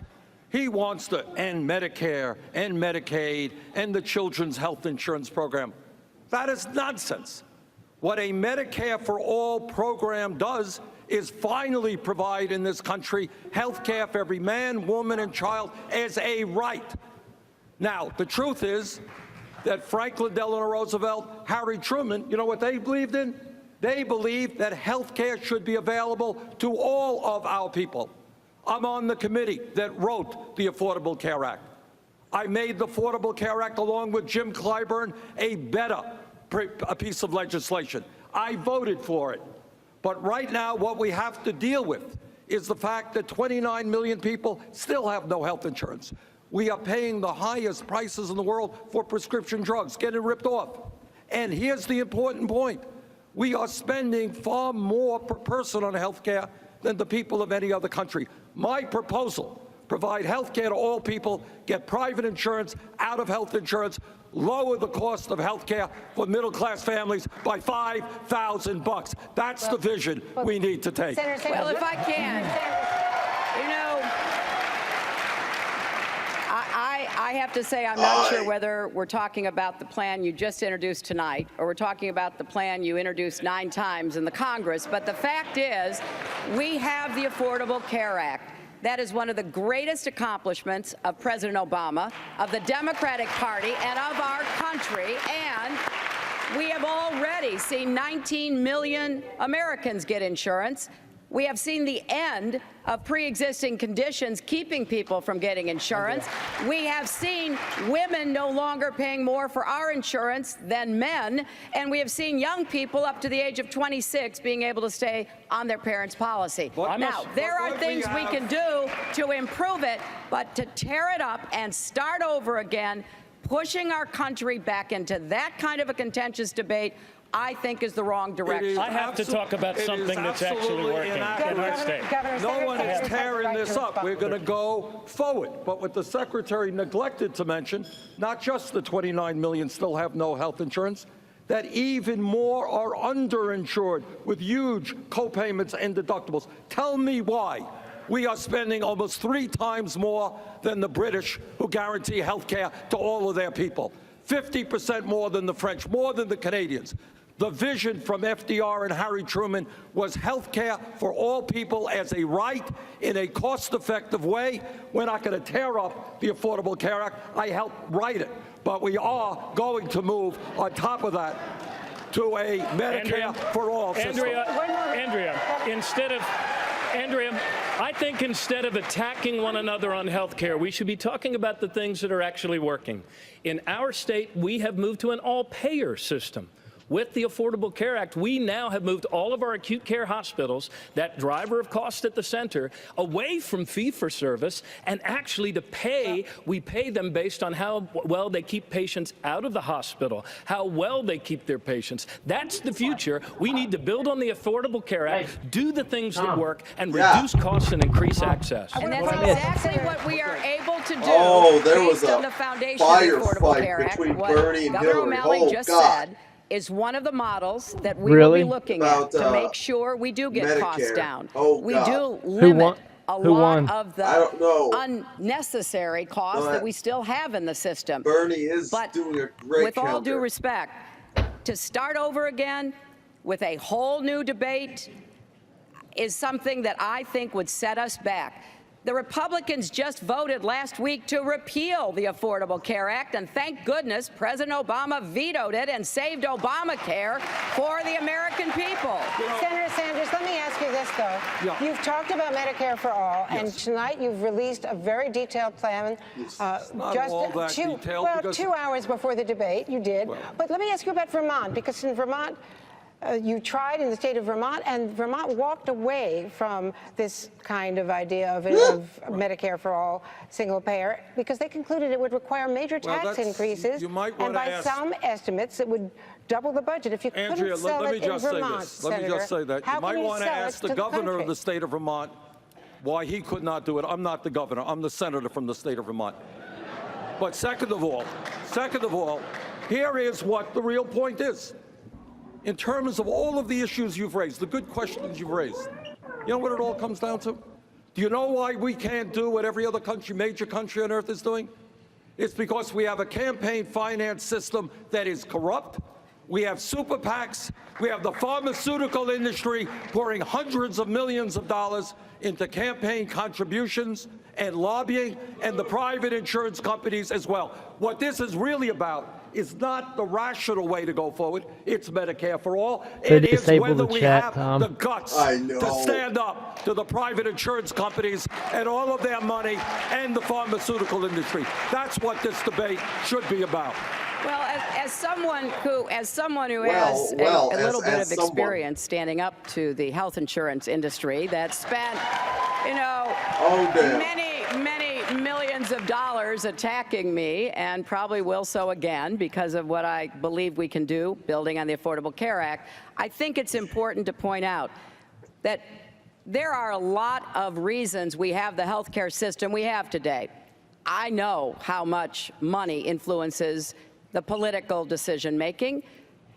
he wants to end Medicare, end Medicaid, end the Children's Health Insurance Program. That is nonsense. What a Medicare for All program does is finally provide in this country health care for every man, woman, and child as a right. Now, the truth is that Franklin Delano Roosevelt, Harry Truman, you know what they believed in? They believed that health care should be available to all of our people. I'm on the committee that wrote the Affordable Care Act. I made the Affordable Care Act, along with Jim Clyburn, a piece of legislation. I voted for it. But right now, what we have to deal with is the fact that 29 million people still have no health insurance. We are paying the highest prices in the world for prescription drugs, getting ripped off. And here's the important point. We are spending far more per person on health care than the people of any other country. My proposal, provide health care to all people, get private insurance out of health insurance, lower the cost of health care for middle-class families by $5,000. That's the vision we need to take. Well, if I can, you know, I have to say I'm not sure whether we're talking about the plan you just introduced tonight or we're talking about the plan you introduced 9 times in the Congress. But the fact is, we have the Affordable Care Act. That is one of the greatest accomplishments of President Obama, of the Democratic Party, and of our country. And we have already seen 19 million Americans get insurance. We have seen the end of pre-existing conditions keeping people from getting insurance. We have seen women no longer paying more for our insurance than men. And we have seen young people up to the age of 26 being able to stay on their parents' policy. Now, there are things we can do to improve it, but to tear it up and start over again, pushing our country back into that kind of a contentious debate, I think is the wrong direction. I have to talk about something that's actually working in our state. No one is tearing this up. We're going to go forward. But what the Secretary neglected to mention, not just the 29 million still have no health insurance, that even more are underinsured with huge co-payments and deductibles. Tell me why we are spending almost 3 times more than the British, who guarantee health care to all of their people. 50% more than the French, more than the Canadians. The vision from FDR and Harry Truman was health care for all people as a right in a cost-effective way. We're not going to tear up the Affordable Care Act. I helped write it. But we are going to move on top of that to a Medicare for all system. Andrea, I think instead of attacking one another on health care, we should be talking about the things that are actually working. In our state, we have moved to an all-payer system. With the Affordable Care Act, we now have moved all of our acute care hospitals, that driver of cost at the center, away from fee-for-service and actually to pay. We pay them based on how well they keep patients out of the hospital, how well they keep their patients. That's the future. We need to build on the Affordable Care Act, do the things that work, and reduce costs and increase access. And that's exactly what we are able to do. Oh, there was based a on the foundation of the Affordable Care firefight Act. between What Bernie and Governor Hillary. O'Malley Oh, just God. said is one of the models that we will be looking About, at to make sure we do get costs Medicare. down. Oh, we God. do limit a Who lot won? of I don't know. the unnecessary costs But that we still have in the system. Bernie is But doing a great with all due counter. respect, to start over again with a whole new debate is something that I think would set us back. The Republicans just voted last week to repeal the Affordable Care Act, and thank goodness President Obama vetoed it and saved Obamacare for the American people. Senator Sanders, let me ask you this, though. Yeah. You've talked about Medicare for all, and Yes. tonight you've released a very detailed plan. not all that detailed because- 2 hours before the debate, you did. Well. But let me ask you about Vermont, because in Vermont, You tried in the state of Vermont, and Vermont walked away from this kind of idea of Medicare for all, single payer, because they concluded it would require major tax increases. You might and want by to ask, some estimates, it would double the budget. If you Andrea, couldn't sell let me it in just say Vermont, this. Let me Senator, just say that. how You might can want to sell ask it the governor country? of the state of Vermont why he could not do it. I'm not the governor. I'm the senator from the state of Vermont. But second of all, here is what the real point is. In terms of all of the issues you've raised, the good questions you've raised, you know what it all comes down to? Do you know why we can't do what every other country, major country on earth is doing? It's because we have a campaign finance system that is corrupt. We have super PACs. We have the pharmaceutical industry pouring hundreds of millions of dollars into campaign contributions and lobbying, and the private insurance companies as well. What this is really about is not the rational way to go forward. It's Medicare for all. It is whether we have the guts to stand up to the private insurance companies and all of their money and the pharmaceutical industry. That's what this debate should be about. Well, as someone who has a little bit of experience standing up to the health insurance industry that spent, many millions of dollars attacking me, and probably will so again because of what I believe we can do, building on the Affordable Care Act, I think it's important to point out that there are a lot of reasons we have the health care system we have today. I know how much money influences the political decision-making.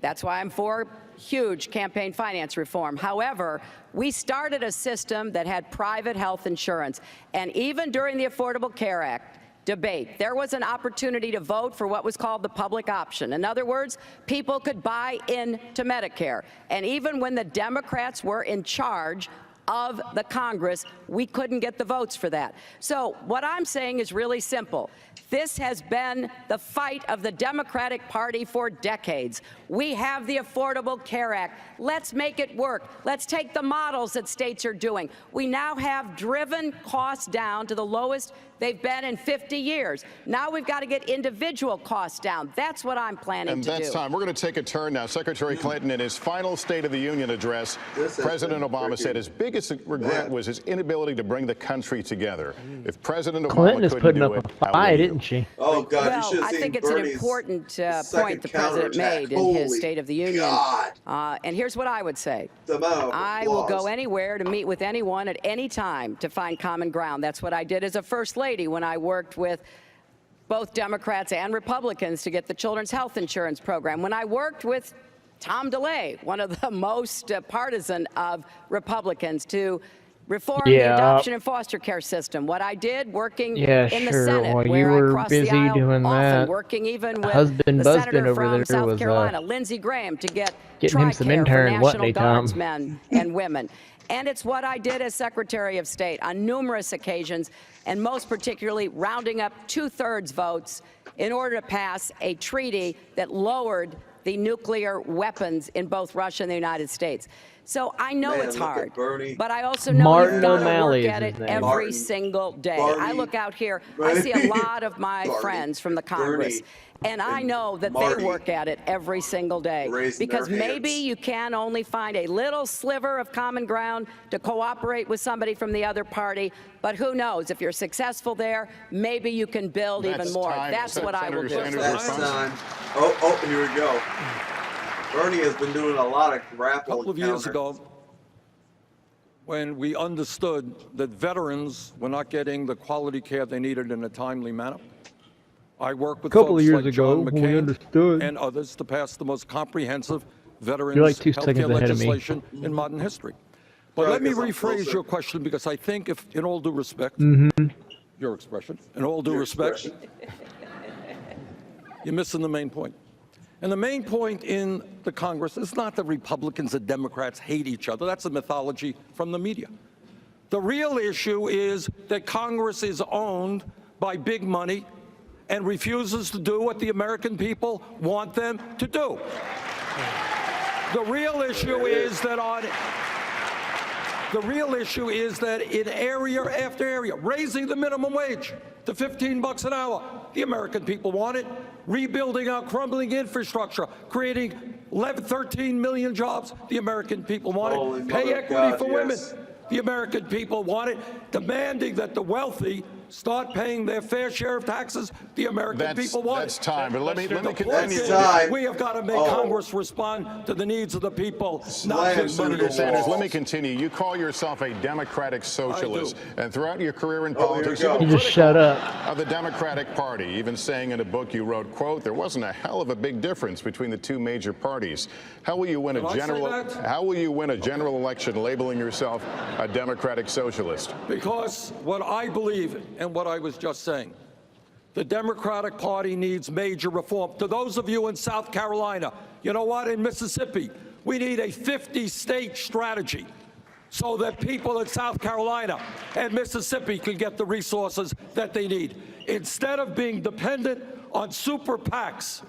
That's why I'm for huge campaign finance reform. However, we started a system that had private health insurance, and even during the Affordable Care Act debate, there was an opportunity to vote for what was called the public option. In other words, people could buy into Medicare. And even when the Democrats were in charge of the Congress, we couldn't get the votes for that. So what I'm saying is really simple. This has been the fight of the Democratic Party for decades. We have the Affordable Care Act. Let's make it work. Let's take the models that states are doing. We now have driven costs down to the lowest they've been in 50 years. Now we've got to get individual costs down. That's what I'm planning to do. And that's time. We're going to take a turn now. Secretary Clinton, in his final State of the Union address, President Obama said his biggest regret was his inability to bring the country together. If President Obama Clinton is couldn't putting do up it, a how fight, will you? isn't she? Oh, God, well, I think it's an important point the president made in his State of the Union. And here's what I would say. I will go anywhere to meet with anyone at any time to find common ground. That's what I did as a First Lady when I worked with both Democrats and Republicans to get the Children's Health Insurance Program. When I worked with Tom DeLay, one of the most partisan of Republicans, to reform the adoption and foster care system. What I did working in the Senate, while you where were I crossed busy the aisle doing often, that, working even with husband the Busbin senator over from there South was, Carolina, Lindsey Graham, to get getting him some TRICARE intern, for wasn't National he, Tom? Guardsmen and women. And it's what I did as Secretary of State on numerous occasions, and most particularly rounding up 2/3 votes in order to pass a treaty that lowered the nuclear weapons in both Russia and the United States. So I know it's hard, but I also know you've got to work at it every single day. I look out here, I see a lot of my friends from the Congress, and I know that they work at it every single day, because maybe you can only find a little sliver of common ground to cooperate with somebody from the other party, but who knows, if you're successful there, maybe you can build even more. That's what I will do. That's time. Oh, here we go. Bernie has been doing a lot of grapple. A couple of years ago, when we understood that veterans were not getting the quality care they needed in a timely manner, I worked with folks like John McCain and others to pass the most comprehensive veterans health care legislation in modern history. But let me rephrase your question, because I think, if, in all due respect, your expression, in all due respect, you're missing the main point. And the main point in the Congress is not that Republicans and Democrats hate each other. That's a mythology from the media. The real issue is that Congress is owned by big money and refuses to do what the American people want them to do. The real issue is that in area after area, raising the minimum wage to $15 an hour, the American people want it. Rebuilding our crumbling infrastructure, creating 13 million jobs, the American people want Holy it. mother Pay of equity God, for yes. women, the American people want it. Demanding that the wealthy start paying their fair share of taxes, the American people want That's it. time, but let me The point continue. is, time. we have got to make Oh. Congress respond to the needs of the people, not Slam just money. Senator Sanders, let Walls. me continue. You call yourself a democratic socialist, and throughout your career in Oh, here politics, we go. you've You been just shut up. of the Democratic Party, even saying in a book you wrote, quote, there wasn't a hell of a big difference between the two major parties. How will you win Did I a say general that? How will you win a general election labeling yourself a democratic socialist? Because what I believe and what I was just saying, the Democratic Party needs major reform. To those of you in South Carolina, you know what, in Mississippi, we need a 50-state strategy so that people in South Carolina and Mississippi can get the resources that they need. Instead of being dependent on super PACs,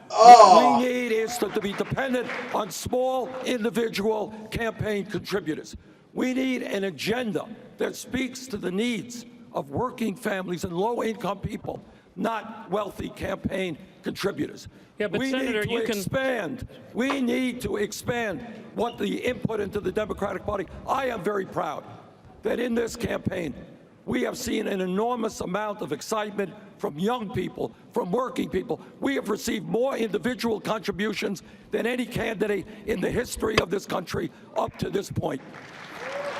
what we need is to be dependent on small individual campaign contributors. We need an agenda that speaks to the needs of working families and low-income people, not wealthy campaign contributors. Yeah, but we Senator, need to you can- expand. We need to expand what the input into the Democratic Party. I am very proud that in this campaign, we have seen an enormous amount of excitement from young people, from working people. We have received more individual contributions than any candidate in the history of this country up to this point.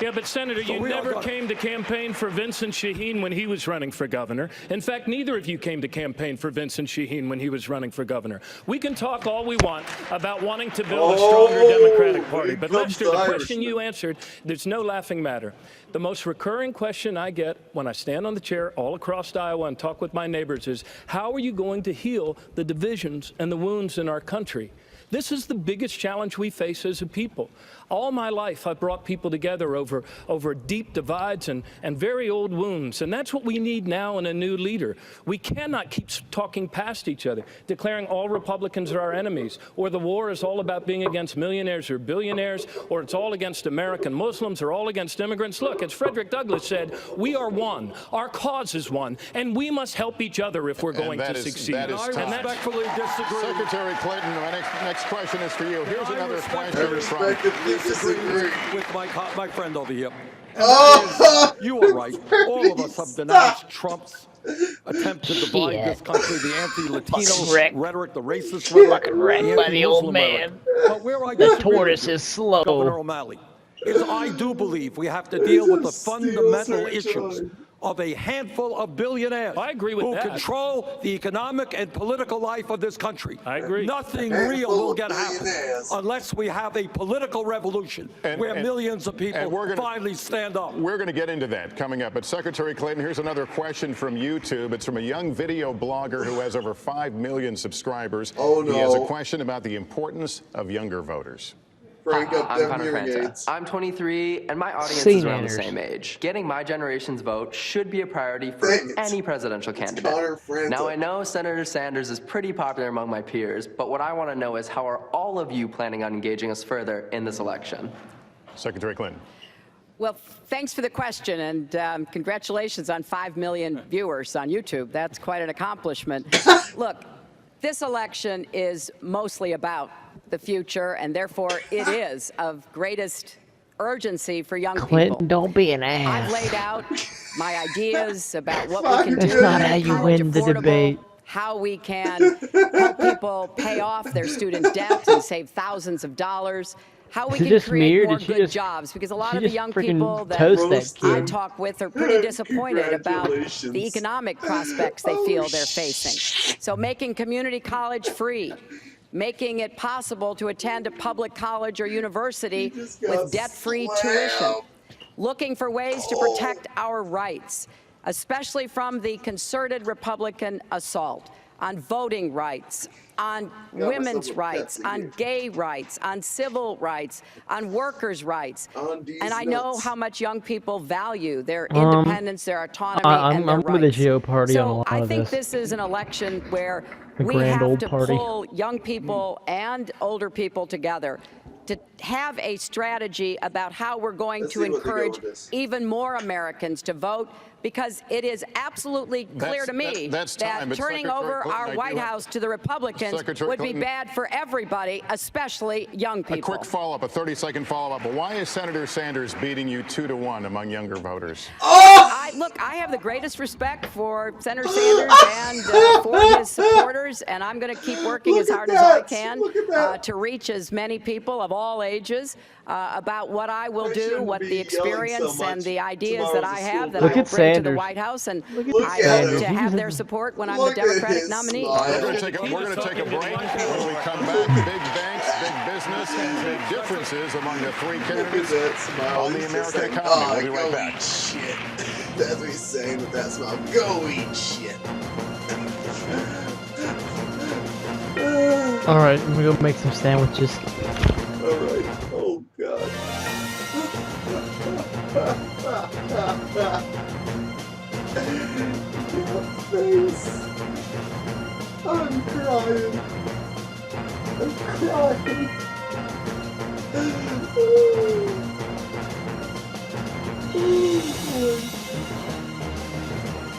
Yeah, but Senator, So you we are never gonna- came to campaign for Vincent Shaheen when he was running for governor. In fact, neither of you came to campaign for Vincent Shaheen when he was running for governor. We can talk all we want about wanting to build a stronger Democratic Party, here but comes Lester, the the Irishman. question you answered, there's no laughing matter. The most recurring question I get when I stand on the chair all across Iowa and talk with my neighbors is, how are you going to heal the divisions and the wounds in our country? This is the biggest challenge we face as a people. All my life, I've brought people together over deep divides and very old wounds. And that's what we need now in a new leader. We cannot keep talking past each other, declaring all Republicans are our enemies, or the war is all about being against millionaires or billionaires, or it's all against American Muslims or all against immigrants. Look, as Frederick Douglass said, we are one. Our cause is one. And we must help each other if we're going to succeed. That is I time. respectfully disagree. Secretary Clinton, my next question is for you. Here's I another respectfully question from disagree with my friend over here. And Oh, that is, you are right. All of us have denounced Trump's attempt to divide this country, the anti-Latino rhetoric, the racist rhetoric, the anti-Muslim rhetoric. But where I The disagree tortoise with is slow. Governor O'Malley is I do believe we have to deal with the fundamental issues of a handful of billionaires I agree with who that. control the economic and political life of this country. I agree. Nothing Handful real will of get happen billionaires. unless we have a political revolution where millions of people finally stand up. We're going to get into that coming up. But Secretary Clinton, here's another question from YouTube. It's from a young video blogger who has over 5 million subscribers. Oh, no. He has a question about the importance of younger voters. Crank up I'm them Connor hearing Franta. aids. I'm 23, and my audience See is around the manners. same age. Getting my generation's vote should be a priority for Dang it. any presidential candidate. Connor Franta. Now, I know Senator Sanders is pretty popular among my peers, but what I want to know is how are all of you planning on engaging us further in this election? Secretary Clinton. Well, thanks for the question, and congratulations on 5 million viewers on YouTube. That's quite an accomplishment. Look, this election is mostly about the future, and therefore it is of greatest urgency for young Clinton, people. don't be an I've ass. laid out my ideas about what we can do. That's not to how make you college win the affordable, debate. How we can help people pay off their student debt and save thousands of dollars. How we Is it can just create me, or more did she good just- jobs, because a lot she of the just young freaking people that toast that I kid? talk with are pretty disappointed about Congratulations. the economic prospects they feel they're facing. So making community college free, making it possible to attend a public college or university just got with debt-free slammed. tuition, looking for ways to protect our rights, especially from the concerted Republican assault on voting rights, on women's myself a rights, Pepsi on here. gay rights, on civil rights, on workers' rights. On these And I know nuts. how much young people value their independence, their autonomy, I'm and their with the rights. GO party on a So lot I of think this. this is an election where A we grand have old to party. pull young people and older people together to have a strategy about how we're going to encourage even more Americans to vote, because it is absolutely clear to me that's time, that but turning Secretary over Clinton, our I White do have- House to the Republicans Secretary would be Clinton- bad for everybody, especially young people. A quick follow-up, a 30-second follow-up. But why is Senator Sanders beating you 2-1 among younger voters? Look, I have the greatest respect for Senator Sanders and for his supporters, and I'm going to keep working as hard as I can to reach as many people of all ages about what I will do, what the experience and the ideas that I have that I Look will at bring to the Sanders. White House, and Look at I Sanders. hope to have their support when I'm the Democratic nominee. We're going to take a break. When we come back, big banks, big business, and big differences among the three candidates on the American economy. We'll be right back. Shit. That's what he's saying with that smile. Go eat shit. All right, I'm gonna go make some sandwiches. All right. Oh God. Your face. I'm crying. I'm crying.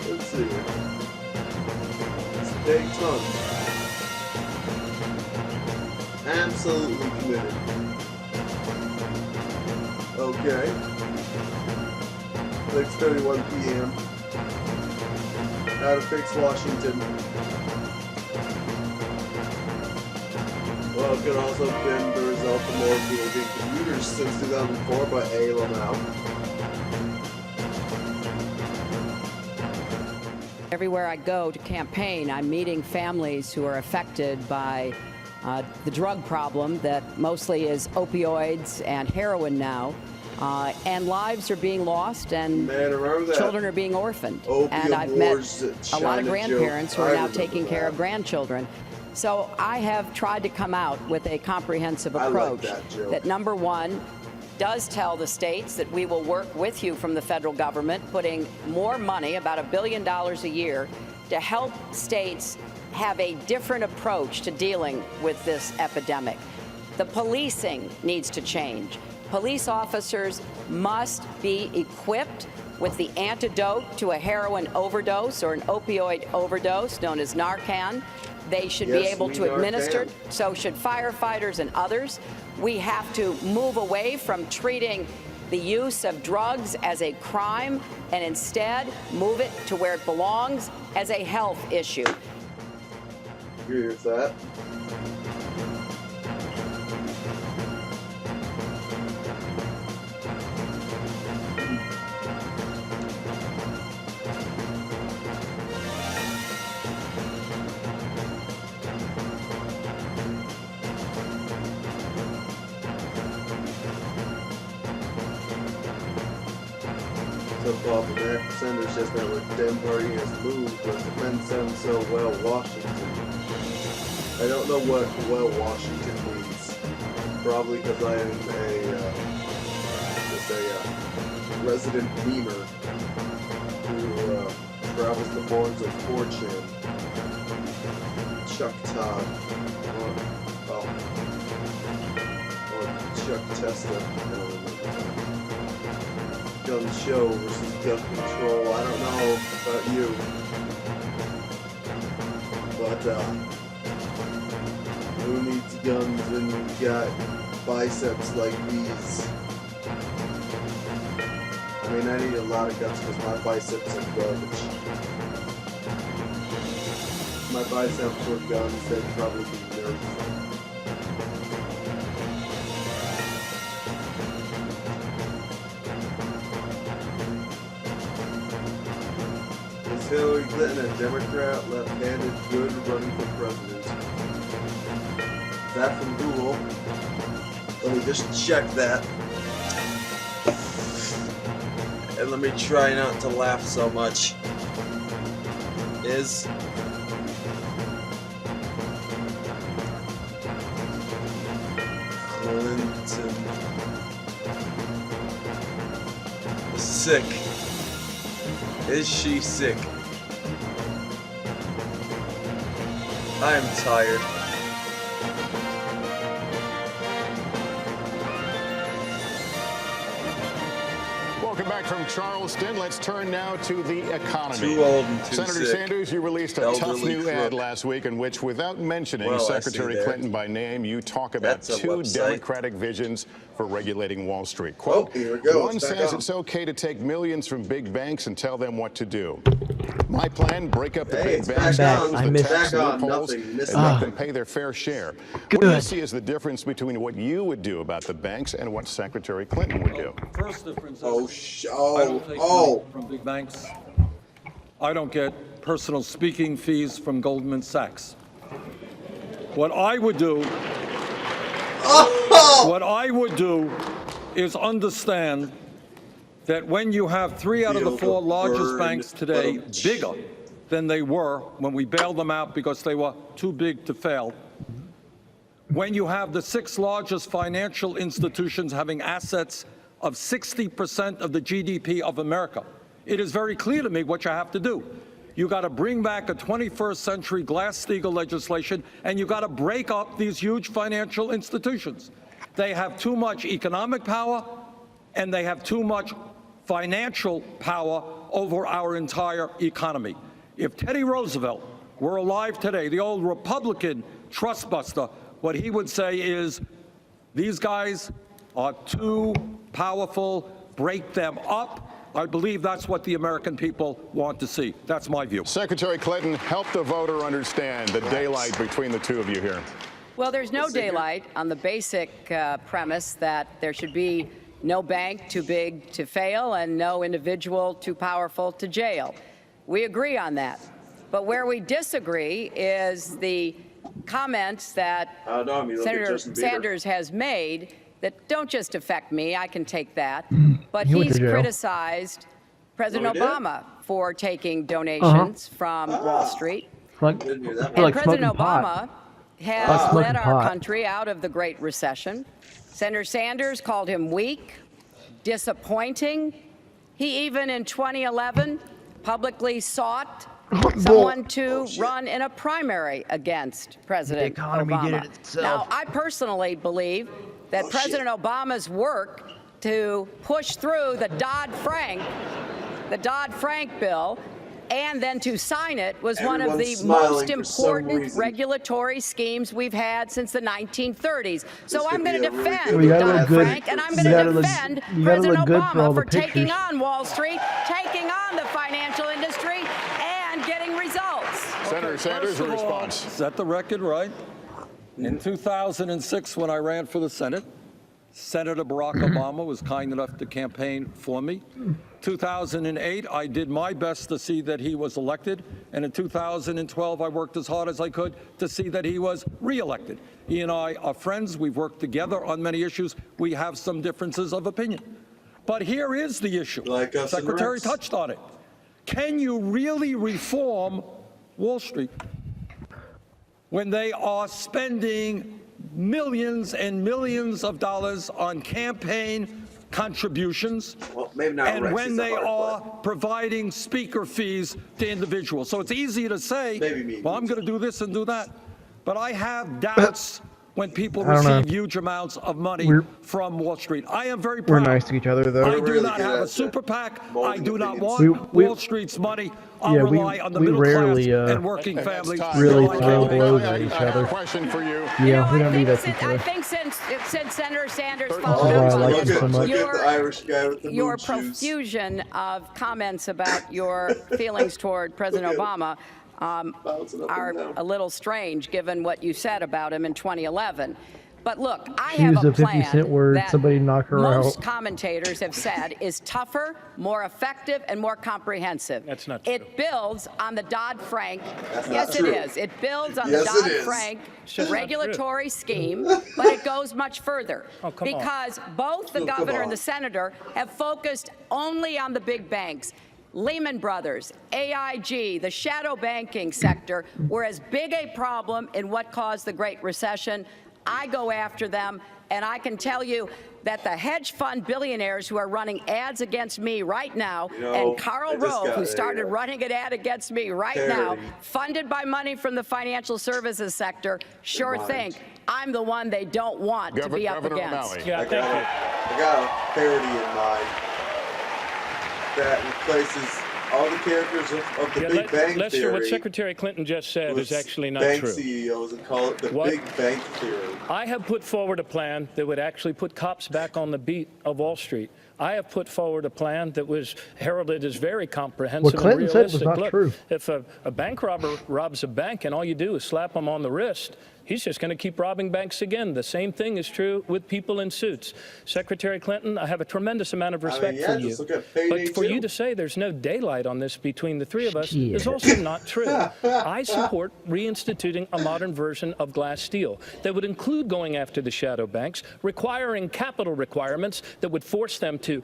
Let's see. It's Big Ton. Absolutely committed. Okay. 6:31 p.m. How to fix Washington. Well, it could also have been the result of more people getting computers since 2004 by A. Lamau. Everywhere I go to campaign, I'm meeting families who are affected by the drug problem that mostly is opioids and heroin now. And lives are being lost, and children are being orphaned. And I've met a lot of grandparents who are now taking care of grandchildren. So I have tried to come out with a comprehensive approach that, number one, does tell the states that we will work with you from the federal government, putting more money, about $1 billion a year, to help states have a different approach to dealing with this epidemic. The policing needs to change. Police officers must be equipped with the antidote to a heroin overdose or an opioid overdose known as Narcan. They should be able to administer, so should firefighters and others. We have to move away from treating the use of drugs as a crime and instead move it to where it belongs, as a health issue. Agree with that. So problematic. Sanders just know what the Dem Party has moved was defend them so well Washington. I don't know what well Washington means. Probably because I am a resident beamer who travels the boards of fortune. Chuck Todd. Or Chuck Testa. Gun show versus gun control. I don't know about you, but who needs guns when you've got biceps like these? I mean, I need a lot of guns because my biceps are garbage. If my biceps were guns, they'd probably be nerfed. Hillary Clinton, a Democrat, left-handed, good, running for president. Is that from Google? Let me just check that. And let me try not to laugh so much. Is Clinton sick? Is she sick? I am tired. Welcome back from Charleston. Let's turn now to the economy. Too old and too Senator sick. Sanders, you released a tough Elderly new crook. ad last week in which, without mentioning Well, I Secretary see that. Clinton by name, you talk about That's a two website. Democratic visions for regulating Wall Street. Quote, Oh, here we go. one It's back says on. it's okay to take millions from big banks and tell them what to do. My plan, break up the Hey, big it's banks, back close on. the missed tax it. Back on. loopholes, Nothing. and Missed let it. them pay their fair share. What do you Good. see as the difference between what you would do about the banks and what Secretary Clinton would do? First difference is Oh, I don't take oh. money from big banks. I don't get personal speaking fees from Goldman Sachs. What I would do, is understand that when you have 3 out of the 4 largest banks today bigger than they were when we bailed them out because they were too big to fail, when you have the 6 largest financial institutions having assets of 60% of the GDP of America, it is very clear to me what you have to do. You got to bring back a 21st century Glass-Steagall legislation, and you got to break up these huge financial institutions. They have too much economic power, and they have too much financial power over our entire economy. If Teddy Roosevelt were alive today, the old Republican trust buster, what he would say is, these guys are too powerful, break them up. I believe that's what the American people want to see. That's my view. Secretary Clinton, help the voter understand the daylight between the two of you here. Well, there's no daylight on the basic premise that there should be no bank too big to fail and no individual too powerful to jail. We agree on that. But where we disagree is the comments that Senator Sanders has made that don't just affect me, I can take that, but He went he's to jail. criticized President Oh, he did? Obama for taking donations from Wall Street. Like, Didn't hear that. And like President smoking pot. Obama has Like smoking led our pot. country out of the Great Recession. Senator Sanders called him weak, disappointing. He even in 2011 publicly sought someone to run in a primary against President economy did Obama. it itself. Now, I personally believe that President Obama's work to push through the Dodd-Frank bill and then to sign it was one of the Everyone's most smiling for some important reason. regulatory schemes we've had since the 1930s. So This I'm could going be to a really defend good We gotta look good. Dodd-Frank, and I'm You going to gotta look- defend you gotta President look good for all Obama the for taking pictures. on Wall Street, taking on the financial industry, and getting results. Senator Sanders, First a of all, response. set the record right. In 2006, when I ran for the Senate, Senator Barack Obama was kind enough to campaign for me. 2008, I did my best to see that he was elected, and in 2012, I worked as hard as I could to see that he was reelected. He and I are friends. We've worked together on many issues. We have some differences of opinion. But here is the issue. Like us and Secretary Rex. touched on it. Can you really reform Wall Street when they are spending millions and millions of dollars on campaign contributions, Well, maybe not and Rex when is the they hard are part. providing speaker fees to individuals? So it's easy to say, Maybe me. well, I'm going to do this and do that. But I have doubts when people I don't know. receive huge amounts of money We're- from Wall Street. I am very We're proud. nice to each other, I though. do really not good have at a super PAC. I molding do not opinions. want We- Wall Street's money. I'll Yeah, we- rely on the we middle rarely, class and working And that's families. time. Really to throw campaign. blows at each I have other. a question for you. Yeah, we I don't do think that to since- each I other. think since Senator Sanders Oh, followed why I up on like look you so at, much. look at the Irish guy with the your moon shoes. profusion of comments about your feelings toward President Obama Bouncing up and are down. a little strange given what you said about him in 2011. But look, I She have used a a 50 plan cent word, that somebody knocked her most out. commentators have said is tougher, more effective, and more comprehensive. That's not true. It builds on the Dodd-Frank. That's not Yes, true. it is. It builds on Yes, the it is. Dodd-Frank It's just not regulatory scheme, but it goes much further. Oh, come on. Because both the Oh, come governor on. and the senator have focused only on the big banks. Lehman Brothers, AIG, the shadow banking sector were as big a problem in what caused the Great Recession. I go after them, and I can tell you that the hedge fund billionaires who are running ads against me right now, You know, and Karl I just Rove, got who a, started running an ad against me right now, parody. funded by money from the financial services sector, sure mind. think I'm the one they don't want to be up Governor against. O'Malley. Yeah, I thank you. got a parody in mind. that replaces all the characters of the Big Bang Lester, Theory what Secretary Clinton just said with is actually not bank true. CEOs and call it the What? Big Bang Theory. I have put forward a plan that would actually put cops back on the beat of Wall Street. I have put forward a plan that was heralded as very comprehensive What Clinton and said was realistic. not Look, true. if a bank robber robs a bank and all you do is slap him on the wrist, he's just going to keep robbing banks again. The same thing is true with people in suits. Secretary Clinton, I have a tremendous amount of respect yeah, for just you. look at Payday But for 2. you to say there's no daylight on this between the three of us is also not true. I support reinstituting a modern version of Glass-Steagall that would include going after the shadow banks, requiring capital requirements that would force them to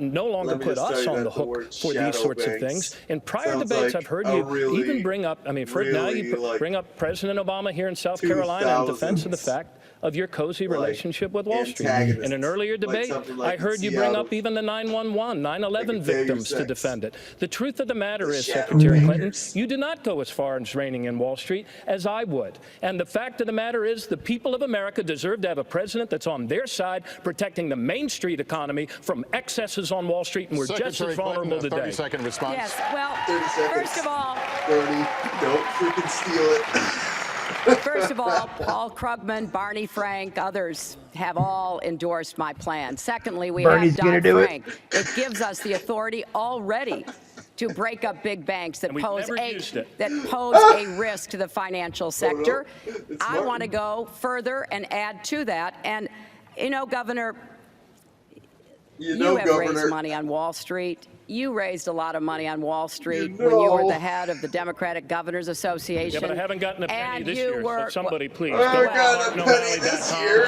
no longer Let me put just tell us you on that the the hook word for these shadow sorts of banks things. In prior sounds debates, like I've heard a you really, even bring up, now you like bring up President Obama here in South Carolina in defense of the fact of your cozy relationship with Wall Street. In an earlier debate, something like I heard in you bring Seattle. up even the 9/11, 9/11 victims to defend it. The truth of the matter is, shadow Secretary Clinton, bangers. you do not go as far as reining in Wall Street as I would. And the fact of the matter is, the people of America deserve to have a president that's on their side, protecting the Main Street economy from excesses on Wall Street, and we're just as vulnerable today. 30-second response. Yes, well, 30 seconds. first of all, Bernie, don't freaking steal it. First of all, Paul Krugman, Barney Frank, others have all endorsed my plan. Secondly, we Bernie's have gonna do it. Dodd-Frank. It gives us the authority already to break up big banks that we've pose never used it. a risk to the financial sector. It's I Martin. want to go further and add to that. And, you know, Governor, you have raised money on Wall Street. You raised a lot of money on Wall Street when you were the head of the Democratic Governors Association. Yeah, but I haven't gotten a penny and this you year, were, so somebody please I go got to a penny this MartinO'Malley.com. year.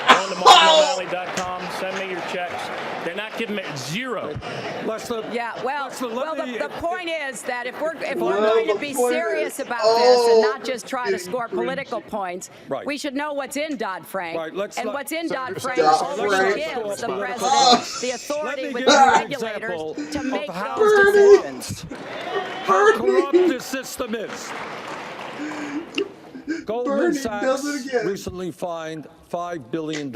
Go to MartinO'Malley.com, send me your checks. They're not giving me zero. Lester, Yeah, well, Lester, let me- the point is that if we're Well, going to the be point serious is- about this and oh, not just try to getting score cringy. political points, Right. we should know what's in Dodd-Frank. Right, let's and let- what's in Senator Dodd-Frank Dodd-Frank. only Let's gives the go. president the Let authority me with give the you an regulators example to make of how those decisions. how corrupt this system is. Goldman Bernie Sachs does it again. recently fined $5 billion.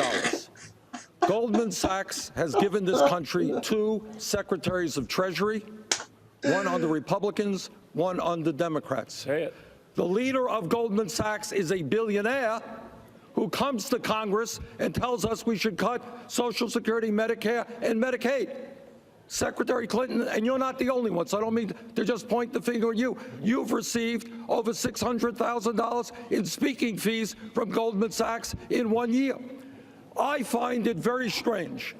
Goldman Sachs has given this country 2 secretaries of Treasury, one under Republicans, one under Democrats. Say it. The leader of Goldman Sachs is a billionaire who comes to Congress and tells us we should cut Social Security, Medicare, and Medicaid. Secretary Clinton, and you're not the only one, so I don't mean to just point the finger at you. You've received over $600,000 in speaking fees from Goldman Sachs in 1 year. I find it very strange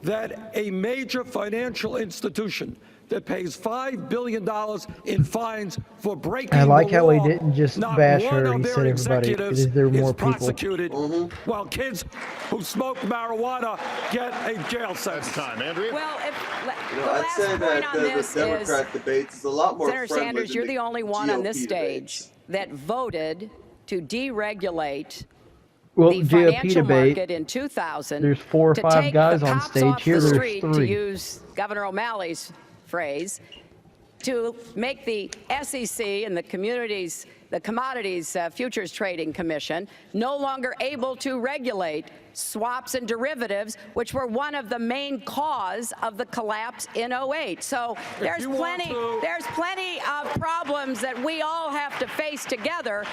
that a major financial institution that pays $5 billion in fines for breaking I like the how he law, didn't just not bash one her, of he their said everybody. executives Is there more is people? prosecuted, while kids who smoke marijuana get a jail sentence. Time, Andrea. Well, You know, the I'd last say point that on the this Democrat is, debates is a lot more Senator friendly Sanders, than you're the only one on this GOP stage debates. that voted to deregulate Well, the GOP financial debate. market in 2000. There's 4 or to 5 take guys the on cops stage. off Here the there's street, 3. to use Governor O'Malley's phrase, to make the SEC and the Commodities Futures Trading Commission no longer able to regulate swaps and derivatives, which were one of the main cause of the collapse in 08. So there's plenty of problems that we all have to face together.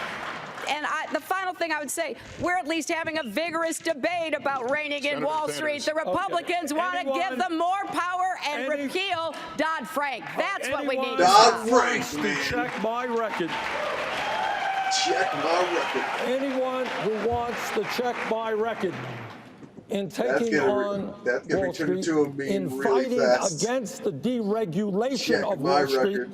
And the final thing I would say, we're at least having a vigorous debate about reining in Wall Street. The Republicans want to give them more power and repeal Dodd-Frank. That's what we need to stop. Dodd-Frank, To man. check my record. Check my record. Anyone who wants to check my record in taking on that's gonna Wall be turned Street, into a meme in really fighting fast. against the deregulation Check of my Wall Street, record.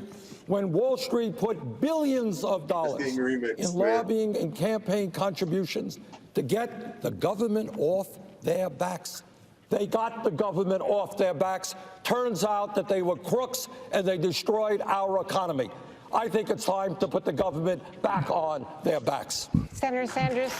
when Wall Street put billions of dollars getting remixed, in man. lobbying and campaign contributions to get the government off their backs. They got the government off their backs. Turns out that they were crooks and they destroyed our economy. I think it's time to put the government back on their backs. Senator Sanders,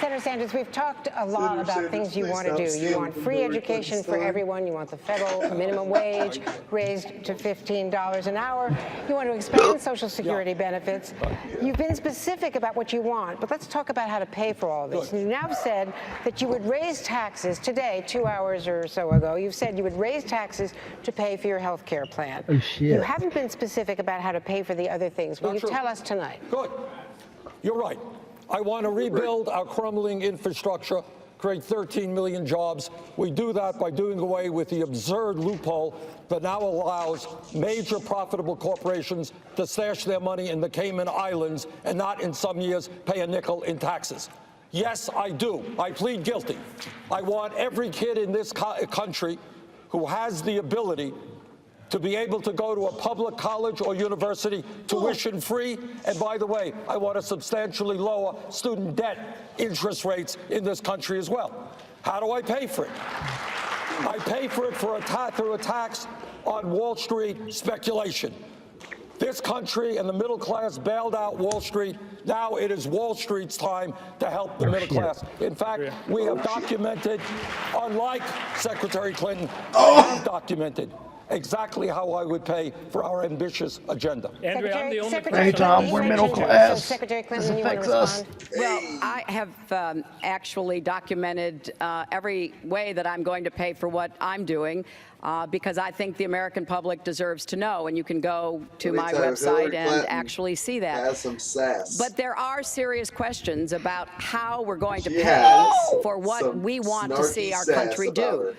Senator Sanders, we've talked a lot about things you want to do. You want free education for everyone. You want the federal minimum wage raised to $15 an hour. You want to expand Social Security benefits. You've been specific about what you want, but let's talk about how to pay for all this. You now said that you would raise taxes today, 2 hours or so ago. You've said you would raise taxes to pay for your health care plan. Oh, shit. You haven't been specific about how to pay for the other things. Will you tell us tonight? Good. You're right. I want to rebuild our crumbling infrastructure, create 13 million jobs. We do that by doing away with the absurd loophole that now allows major profitable corporations to stash their money in the Cayman Islands and not in some years pay a nickel in taxes. Yes, I do. I plead guilty. I want every kid in this country who has the ability to be able to go to a public college or university tuition free. And by the way, I want to substantially lower student debt interest rates in this country as well. How do I pay for it? I pay for it through a tax on Wall Street speculation. This country and the middle class bailed out Wall Street. Now it is Wall Street's time to help the middle class. In fact, we have documented, unlike Secretary Clinton, I have documented exactly how I would pay for our ambitious agenda. Andrea, I'm the only Hey, Tom, we're middle class. Secretary This Clinton, you want affects to us. respond? Well, I have actually documented every way that I'm going to pay for what I'm doing because I think the American public deserves to know, and you can go to my website and actually see that. Has some sass. But there are serious questions about how we're going to She pay has for what some we want to see snarky our sass country about do. her.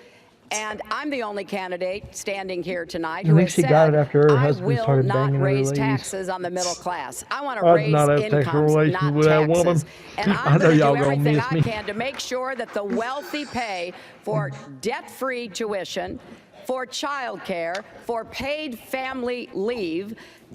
And I'm the only candidate standing here tonight I who think has she said, got it after her I husband will started not banging other raise ladies. taxes on the middle class. I want to I raise did not have sexual incomes, relations not with that woman. taxes. And I I'm know going to y'all do gonna everything miss I me. can to make sure that the wealthy pay for debt-free tuition, for child care, for paid family leave,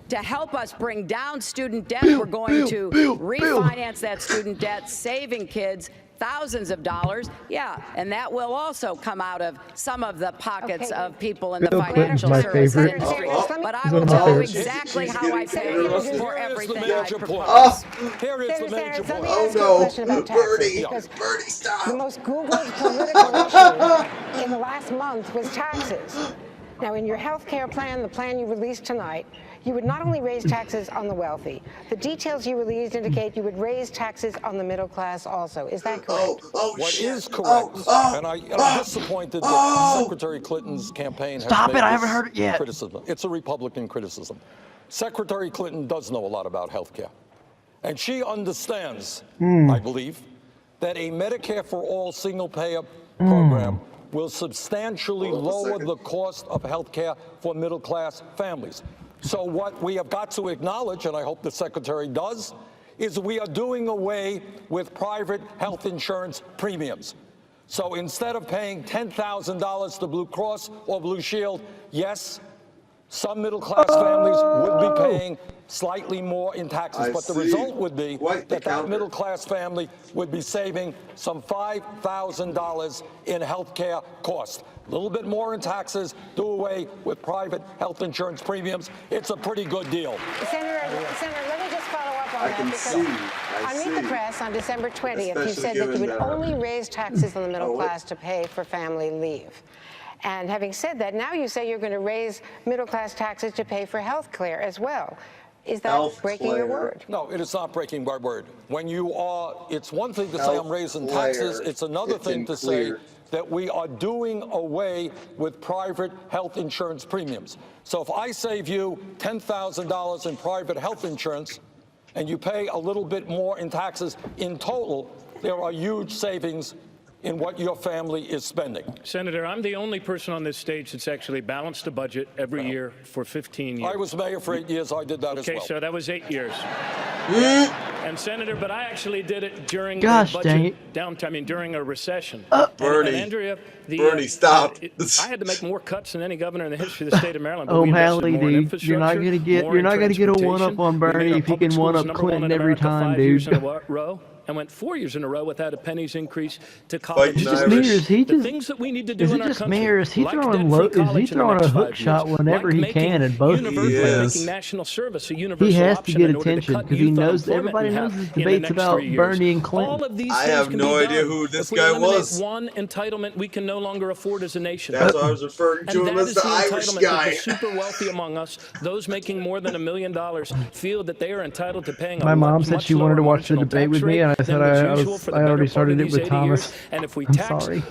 to help us bring down student debt. We're going to refinance that student debt, saving kids thousands of dollars. Yeah, and that will also come out of some of the pockets of people in the Bill Clinton's financial my service favorite. industry. But I He's will one of my tell you favorites. exactly She's how I getting pay nervous. for Here is the everything I major propose. point. Here is the Senator major Sanders, let me point. ask you a question about taxes, Bernie, because Bernie, stop. the most Googled political issue in the last month was taxes. Now, in your health care plan, the plan you released tonight, you would not only raise taxes on the wealthy. The details you released indicate you would raise taxes on the middle class also. Is that correct? What is correct, and I'm disappointed that Secretary Clinton's campaign has Stop made it, I this haven't heard it yet. criticism. It's a Republican criticism. Secretary Clinton does know a lot about health care, and she understands, I believe, that a Medicare for All single-payer program will substantially lower the cost of health care for middle-class families. So what we have got to acknowledge, and I hope the Secretary does, is we are doing away with private health insurance premiums. So instead of paying $10,000 to Blue Cross or Blue Shield, yes, some middle-class families would be paying slightly more in taxes, but the result would be that middle-class family would be saving some $5,000 in health care costs. A little bit more in taxes, do away with private health insurance premiums. It's a pretty good deal. Senator, let me just follow up on I that, can because see. on Meet the Press on December 20th, you Especially said that you would given only raise taxes on the middle Oh, wait. class to pay for family leave. And having said that, now you say you're going to raise middle class taxes to pay for health care as well. Is that breaking your word? No, it is not breaking my word. When you are, it's one thing to say I'm raising taxes. It's another thing to say that we are doing away with private health insurance premiums. So if I save you $10,000 in private health insurance and you pay a little bit more in taxes, in total, there are huge savings in what your family is spending. Senator, I'm the only person on this stage that's actually balanced a budget every year for 15 years. I was mayor for 8 years. I did that as well. Okay, so that was 8 years. And Senator, but I actually did it during Gosh, the dang budget downtime, I mean, during a recession. Bernie, and Andrea, Bernie, stop. I had to make more cuts than any governor in the history of the state of Maryland. But Oh, we invested Mally, more in dude, you're not infrastructure, gonna get more you're in not gonna get a transportation. one up on We made Bernie our if he public can one schools up number one Clinton in every America time, 5 years dude. in a row. and went 4 years in a row without a penny's increase to college Fighting Just Irish. Mayor, is he the just things that we need to do is in it our just country, Mayor? Is he like throwing debt-free is he college in the throwing a next hook 5 shot years, whenever like he making can in both universal- He is. making national service a universal He has to option get in order attention cut because he youth knows unemployment everybody in knows half his in the debates next about 3 years. Bernie and Clinton. All of these I things have can no be idea done. who this If we guy eliminate was. one entitlement we can no longer afford as a nation. That's why I was referring to And him that as is the the Irish entitlement guy. that the super wealthy among us, those making more than $1 million, feel that they are entitled to paying a My mom much said she wanted to lower watch the marginal debate tax with me, rate and I than said was I usual for the I already better part started of it these with 80 Thomas. years. And if we I'm tax sorry.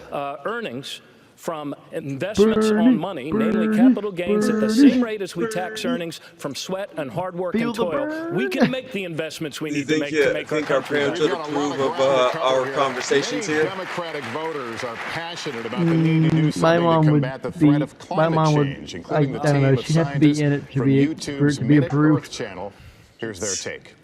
earnings from investments Bernie, on money, namely Bernie, capital gains, at the Bernie, same rate as we tax earnings from sweat and hard work Feel and the toil, we can make the investments we Do you need to think, make to make our think our country parents better. would approve of our conversations Many here? Democratic voters are passionate about the need to do My something mom to would combat the be. threat of My climate mom would. change, I including the don't team know. of She'd have to be scientists in it to from be for it YouTube's to be Minute approved. Earth channel. Here's their take.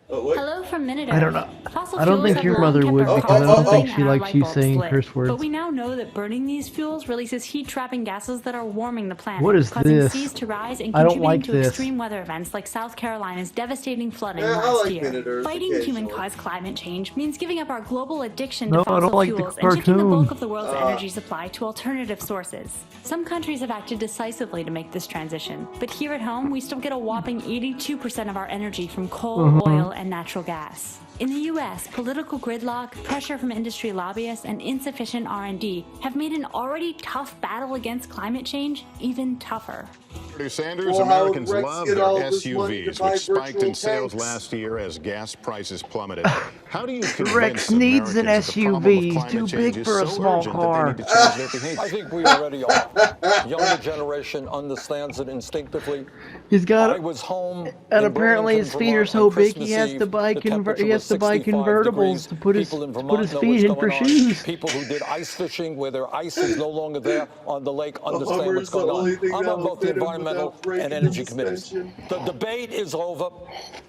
Hello from Minute I don't Earth. know. Fossil I don't fuels think have your long mother kept would our because I crops don't think moving she and our likes light you bulbs saying lit. curse words. But we now know that burning these fuels releases heat-trapping gases that are warming the planet, What is causing this? seas to rise and I don't contributing like to this. extreme weather events like South Carolina's devastating flooding Yeah, I last like year. Minute Earth Fighting occasionally. human-caused climate change means giving up our global addiction No, to I don't fossil like the fuels and shifting the cartoon. bulk of the world's energy supply to alternative sources. Some countries have acted decisively to make this transition, but here at home, we still get a whopping 82% of our energy from coal, oil, and natural gas. In the U.S., political gridlock, pressure from industry lobbyists, and insufficient R&D have made an already tough battle against climate change even tougher. Senator Sanders, Well, how Americans Rex love get their all this money to SUVs, buy which spiked in virtual sales tanks? last year as gas prices plummeted. How do you Rex convince needs an Americans that the problem SUV. of He's climate too change big is for a so small urgent car. that they need to change their behavior? I think we already are. Younger generation understands it instinctively. He's got I was home and in apparently his Burlington, feet are Vermont so on big he Christmas has Eve. to buy The temperature he has was to buy 65 convertibles degrees. to put his People in to put Vermont his know feet what's in going for on. shoes. People who did ice fishing where their ice is no longer there on the lake understand Hummer what's is the going only on. thing I'm that on will both the fit him environmental without breaking and the energy committees. suspension. The debate is over.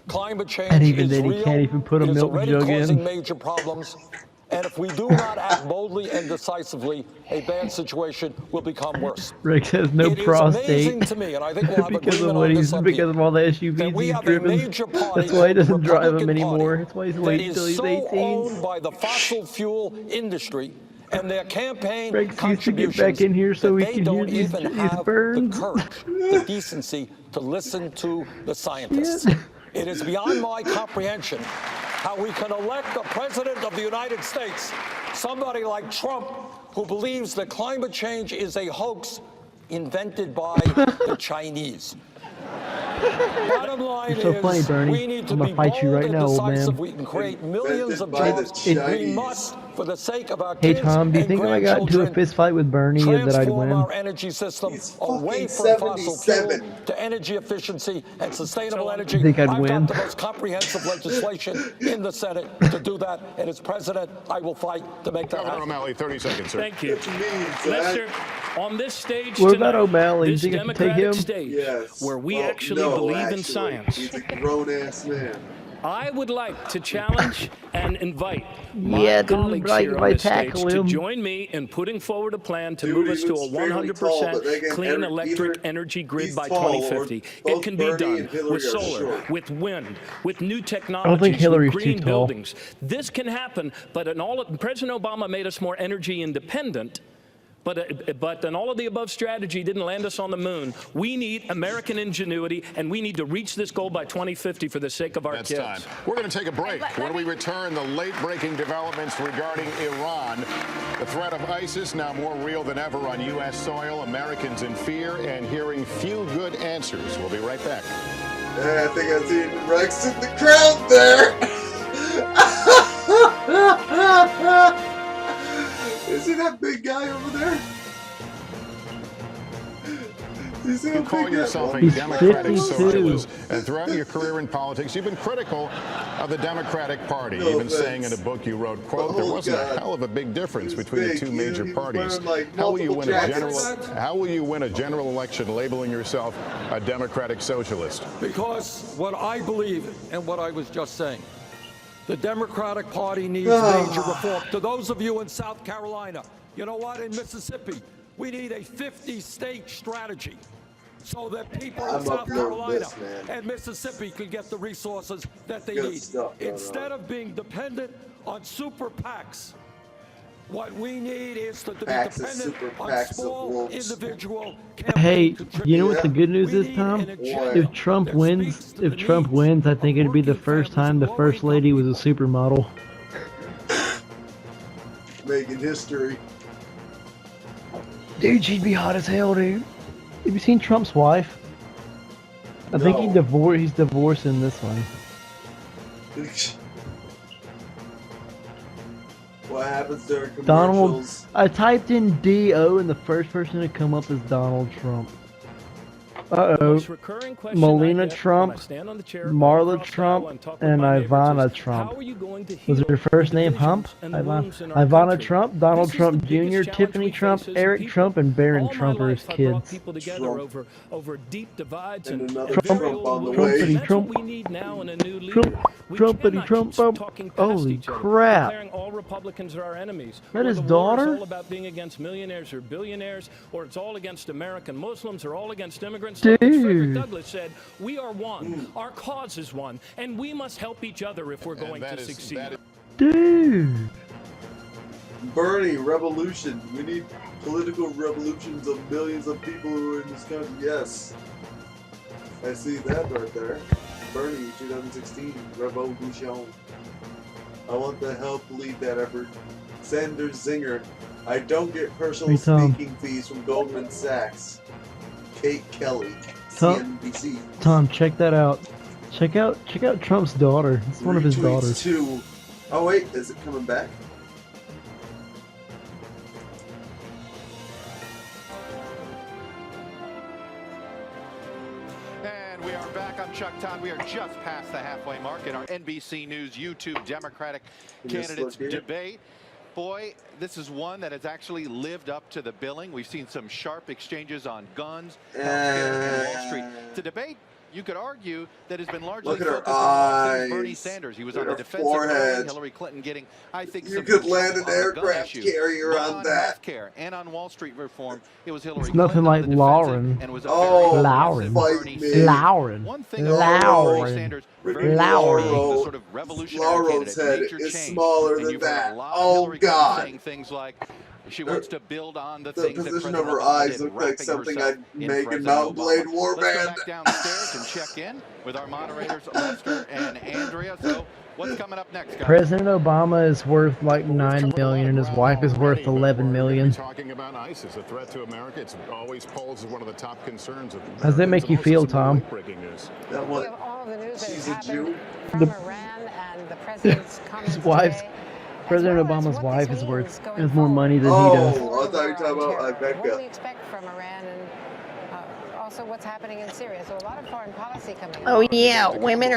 Climate change And even is then, he real. can't even put a It is milk already jug causing in. major problems. And if we do not act boldly and decisively, a bad situation will become worse. Rex has no It is prostate amazing to me, and I think we'll have because of agreement what on he's this up because here, of all the that SUVs we he's have a driven. major party That's why he called the doesn't drive them Republican anymore. Party That's why he's that waiting is until he's so 18. owned by the fossil fuel industry and their campaign Rex used to contributions get back in here so that he they can hear don't these even have the burns. courage, the decency to listen to the scientists. It is beyond my comprehension how we can elect a president of the United States, somebody like Trump, who believes that climate change is a hoax invented by the Chinese. Bottom line You're so is, funny, Bernie. we need to I'm be gonna fight you bold right and now, old decisive. man. We can create millions of Invented by the jobs. We Chinese. must, for the sake of our Hey kids Tom, do you and think if I got into a grandchildren, fist fight with Bernie that I'd transform win? our energy system He's away fucking from fossil fuel 77. to energy efficiency and sustainable energy. think I'd I've win? got the most comprehensive legislation in the Senate to do that, and as president, I will fight to make that Governor happen. O'Malley, 30 seconds, sir. Thank you. What you mean, Zach? Lester, on this stage What tonight, about O'Malley? this Do you think I can take Democratic him? stage, Yes. where we Well, actually no, believe actually. in science, He's a grown-ass man. I would like to challenge and invite my Yeah, then colleagues like here if on I this stage tackle to him. join me in putting forward a plan to Dude, move us he to a looks fairly tall, but 100% again, clean Eric, electric either energy grid he's by tall or 2050. It both can be Bernie done and Hillary with are solar, short. with wind, with new technologies, Hillary's with too green tall. buildings. This can happen, but President Obama made us more energy independent. But an all of the above strategy didn't land us on the moon. We need American ingenuity, and we need to reach this goal by 2050 for the sake of our That's kids. time. We're going to take a break. When we return, the late-breaking developments regarding Iran. The threat of ISIS now more real than ever on U.S. soil. Americans in fear and hearing few good answers. We'll be right back. Yeah, I think I seen Rex in the crowd there. You see that big guy over there? You see You how call big yourself that a He's Democratic 52. socialist, and throughout your career in politics, you've been critical of the Democratic Party, No even saying in offense. a book you wrote, quote, there Oh, wasn't God. a hell of a big difference He was between the big. two He major was parties. wearing, like, How will you win multiple How will you win a general election labeling yourself a Democratic socialist? Because what I believe and what I was just saying, the Democratic Party needs major reform. To those of you in South Carolina, you know what, in Mississippi, we need a 50-state strategy so that people I'm in South uploading Carolina this, man. and Mississippi can get the resources that they Good need. stuff going Instead of being dependent on super PACs, what we need is to be Packs of dependent super on packs of small wolves. individual Hey, campaign you know what the contributors. good news We is, need Tom? an agenda If Trump that wins, speaks to if the Trump needs wins, I think of it'd be the working first families time and the first lady was a supermodel. Making history. Dude, she'd be hot as hell, dude. Have you seen Trump's wife? I think No. he's divorcing this one. What happens during commercials? Donald. I typed in D.O. and the first person to come up is Donald Trump. Uh-oh. Most recurring question Melania I get Trump, when I stand on the chair Marla across the aisle and Trump, talk with and my neighbors Ivana is, Trump. how are you going to Was heal her first the name divisions Hump? and the wounds in our Ivana country? Trump, Donald This is Trump the Jr., biggest challenge Tiffany we Trump, face as Eric people. Trump, and Barron All my Trump are his life, I brought kids. people together over deep divides and another very Trump old on the wounds. way. And that's Trump. what we need now in a new leader. Trump, We Trumpity cannot Trump, keep bump. talking past Holy each other, crap. declaring all Republicans are our enemies. That or his the war daughter? is all about being against millionaires or billionaires, or it's all against American Muslims or all against immigrants. Dude. Look, as Frederick Douglass said, we are one. Our cause is one, and we must help each other if we're going to succeed. Dude. Bernie, revolution. We need political revolutions of millions of people who are in this country. Yes. I see that right there. Bernie, 2016, revolution. I want to help lead that effort. Sanders Zinger. I don't get personal Hey, Tom. speaking fees from Goldman Sachs. Kate Kelly, Tom. CNBC. Tom, check that out. Check out Trump's daughter. It's one of his Retweets daughters. too. Oh wait, is it coming back? And we are back. I'm Chuck Todd. We are just past the halfway mark in our NBC News YouTube Democratic Just candidates look here. debate. Boy, this is one that has actually lived up to the billing. We've seen some sharp exchanges on guns, healthcare, and Wall Street. The debate, you could argue, that has been largely Look at her focused on all things Bernie eyes. Sanders. He was Look on the at her defensive line, forehead. Hillary Clinton getting, I think, You some could good land help an on the gun aircraft issue. carrier But on that. healthcare and on Wall Street reform, it was Hillary It's nothing Clinton on like the defensive Lauren. and was a Oh, very Lauren. aggressive fight Bernie me. Sanders. Lauren. One thing about Bernie Lauren. Sanders, Freaking very Lauren. much Laurel. the sort of revolutionary Laurel's candidate, head major is change. smaller And than you've heard that. a lot of Oh, Hillary Clinton God. saying things like she wants to build on the The things that position President of her Obama eyes did, look like wrapping something herself I'd in make in President Mount Obama. Blade Let's Warband. go back downstairs and check in with our moderators, Lester and Andrea. So what's coming up next, guys? President Obama is worth like 9 million and his wife is worth 11 million. Talking about ISIS, a threat to America, it's always posed as one of the top concerns of How does that make you feel, Tom? breaking news. That We what? have all the news that She's has a happened Jew? from The- Iran and the president's comments His wife's today, President as well as Obama's what wife this is worth means going has more forward. money than he does. Oh, I thought you were talking about What do we Ivanka. expect from Iran and also what's happening in Syria? So a lot of foreign policy coming Oh up. yeah, women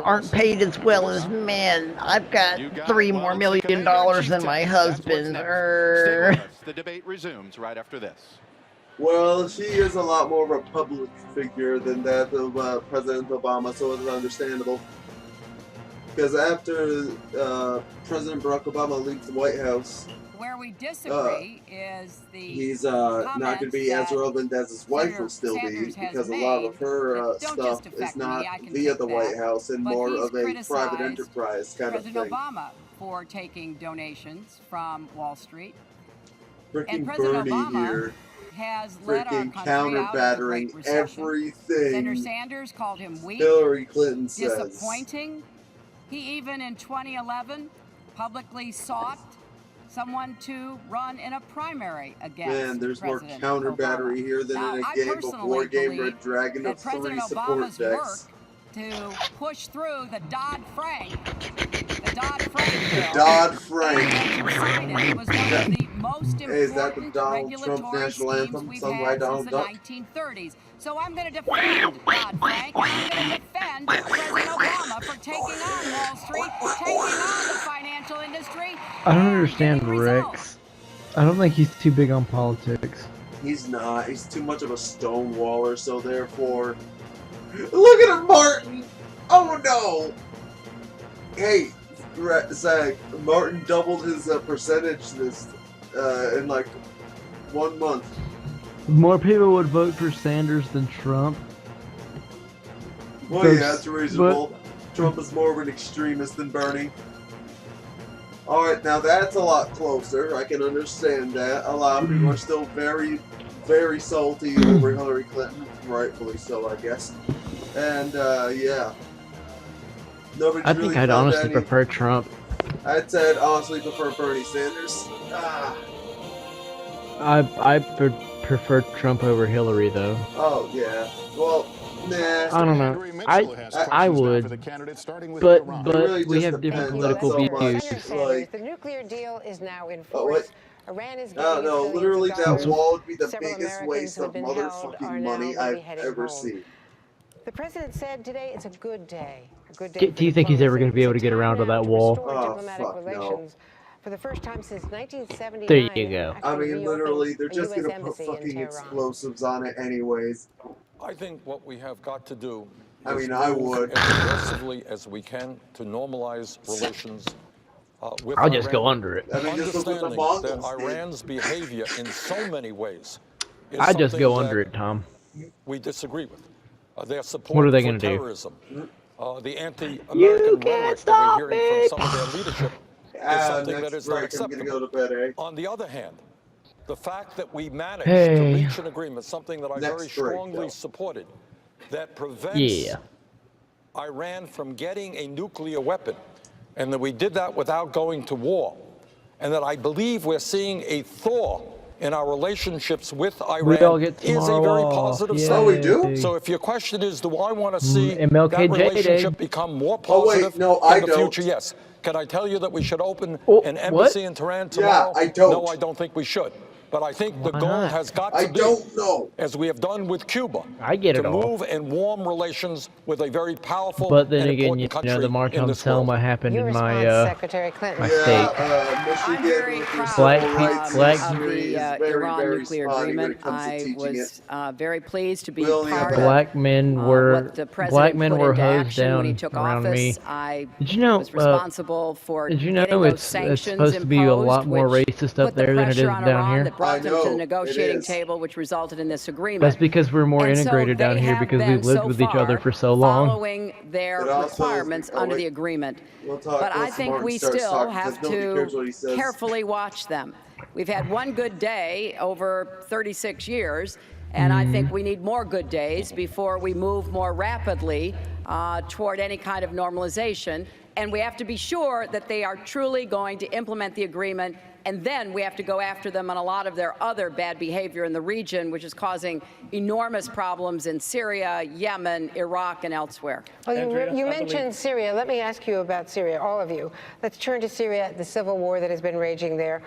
aren't paid as well as men. I've got $3 more million than my husband. Stay with us. The debate resumes right after this. Well, she is a lot more of a public figure than that of President Obama, so it's understandable. Because after President Barack Obama leaves the White House, Where we disagree is the he's not going to be as relevant as his wife will still be, Sanders has because a lot of made her that don't stuff just is affect me, not I can via take the that, White House and but more he's of a private criticized enterprise kind of President thing. Obama for taking donations from Wall Street. Freaking And President Bernie Obama here, has led our freaking country counter out of the battering Great Recession. Senator everything Sanders called him weak, Hillary Clinton says. disappointing. He even in 2011 publicly sought someone to run in a primary against Man, there's more President counter Obama. battery here than Now, in a I game of personally War Game believe Red Dragon that of 3 President support Obama's work decks. to push through the Dodd-Frank bill. Dodd-Frank. was one of the most Hey, is that the important Donald Trump regulatory national schemes anthem we've sung by had since Donald the Duck? 1930s. So I'm going to defend Dodd-Frank. I'm going to defend President Obama for taking on Wall Street, taking on the financial industry. I don't understand Rex. I don't think he's too big on politics. He's not. He's too much of a stonewaller, so therefore... Look at him, Martin! Oh no! Hey, Zach, Martin doubled his percentage this in like 1 month. More people would vote for Sanders than Trump. Well, yeah, that's reasonable. Trump is more of an extremist than Bernie. Alright, now that's a lot closer. I can understand that. A lot of people are still very, very salty over Hillary Clinton. Rightfully so, I guess. And, yeah. Nobody I think I'd honestly prefer Trump. I'd say I'd honestly prefer Bernie Sanders. I prefer Trump over Hillary, though. Oh, yeah. Well, nah. I don't know. I would, but really we just have different depends political on so much. views. Like, The nuclear deal is now in oh, force. what? Iran is No, getting no, billions literally of that dollars. wall would be the Several biggest Americans waste who of have been held motherfucking are now money gonna be I've heading ever home. seen. The president said today it's a good day. A good day. Do you think he's ever going to be able to get around to that wall? Diplomatic fuck no. relations. For the first time since 1979. There you go. I mean, literally, they're a just US gonna put embassy in fucking Tehran. explosives on it anyways. I think what we have got to do I is mean, I move would. as aggressively as we can to normalize relations with I'll just Iran. go under it. I mean, just look what the Understanding that Mongols did. Iran's behavior in so many ways is I just go something under that it, Tom. we disagree with. Their support What are they for gonna do? terrorism, the anti-American rhetoric that we're hearing from some of their leadership is something that next is not break, I'm gonna acceptable. go to bed, eh? On the other hand, the fact that we managed Hey. to reach an agreement, something that I Next very break, strongly though. supported, that prevents Yeah. Iran from getting a nuclear weapon, and that we did that without going to war, and that I believe we're seeing a thaw in our relationships with Iran We all get is a tomorrow very off. positive Yay. sign. Oh, we do? So if your question is, do I want to see MLK that Day. relationship become more Oh, wait, positive no, I in the don't. future? Yes. Can I tell you that we should open Oh, an what? embassy in Tehran tomorrow? I don't. No, I don't think we should. But I think the Why goal not? has got I to be, don't know. as we have done with Cuba, I get to it all. move and warm relations with a very powerful But then and again, you important know, the country March in on this world. Selma happened Your in response, my Secretary Clinton. my Yeah, state. Michigan I'm very with proud their Black civil pe- rights black- of history the is very, Iran very nuclear spotty when agreement. it comes to I teaching was very pleased to be We only have part that. of Black men what were the president black men put were into hosed action when he down took around office. me. I Did you know? was responsible for Did you getting know those it's sanctions supposed to be a lot imposed, more which racist up put the there than it is pressure on down Iran here? that brought I them to know, the it negotiating is. table, which resulted in this agreement. That's because we're more And so integrated down they here have because been we've lived so with each other far for so long. following their But also, requirements oh, under wait. the agreement. We'll talk But I once think Martin we starts still talking, have 'cause nobody cares what he to says. carefully watch them. We've had one good day over 36 years, and I think we need more good days before we move more rapidly toward any kind of normalization. And we have to be sure that they are truly going to implement the agreement, and then we have to go after them on a lot of their other bad behavior in the region, which is causing enormous problems in Syria, Yemen, Iraq, and elsewhere. Well, Andrea, you I mentioned Syria. Let me ask you about Syria, all of you. Let's turn to Syria, the civil war that has been raging there.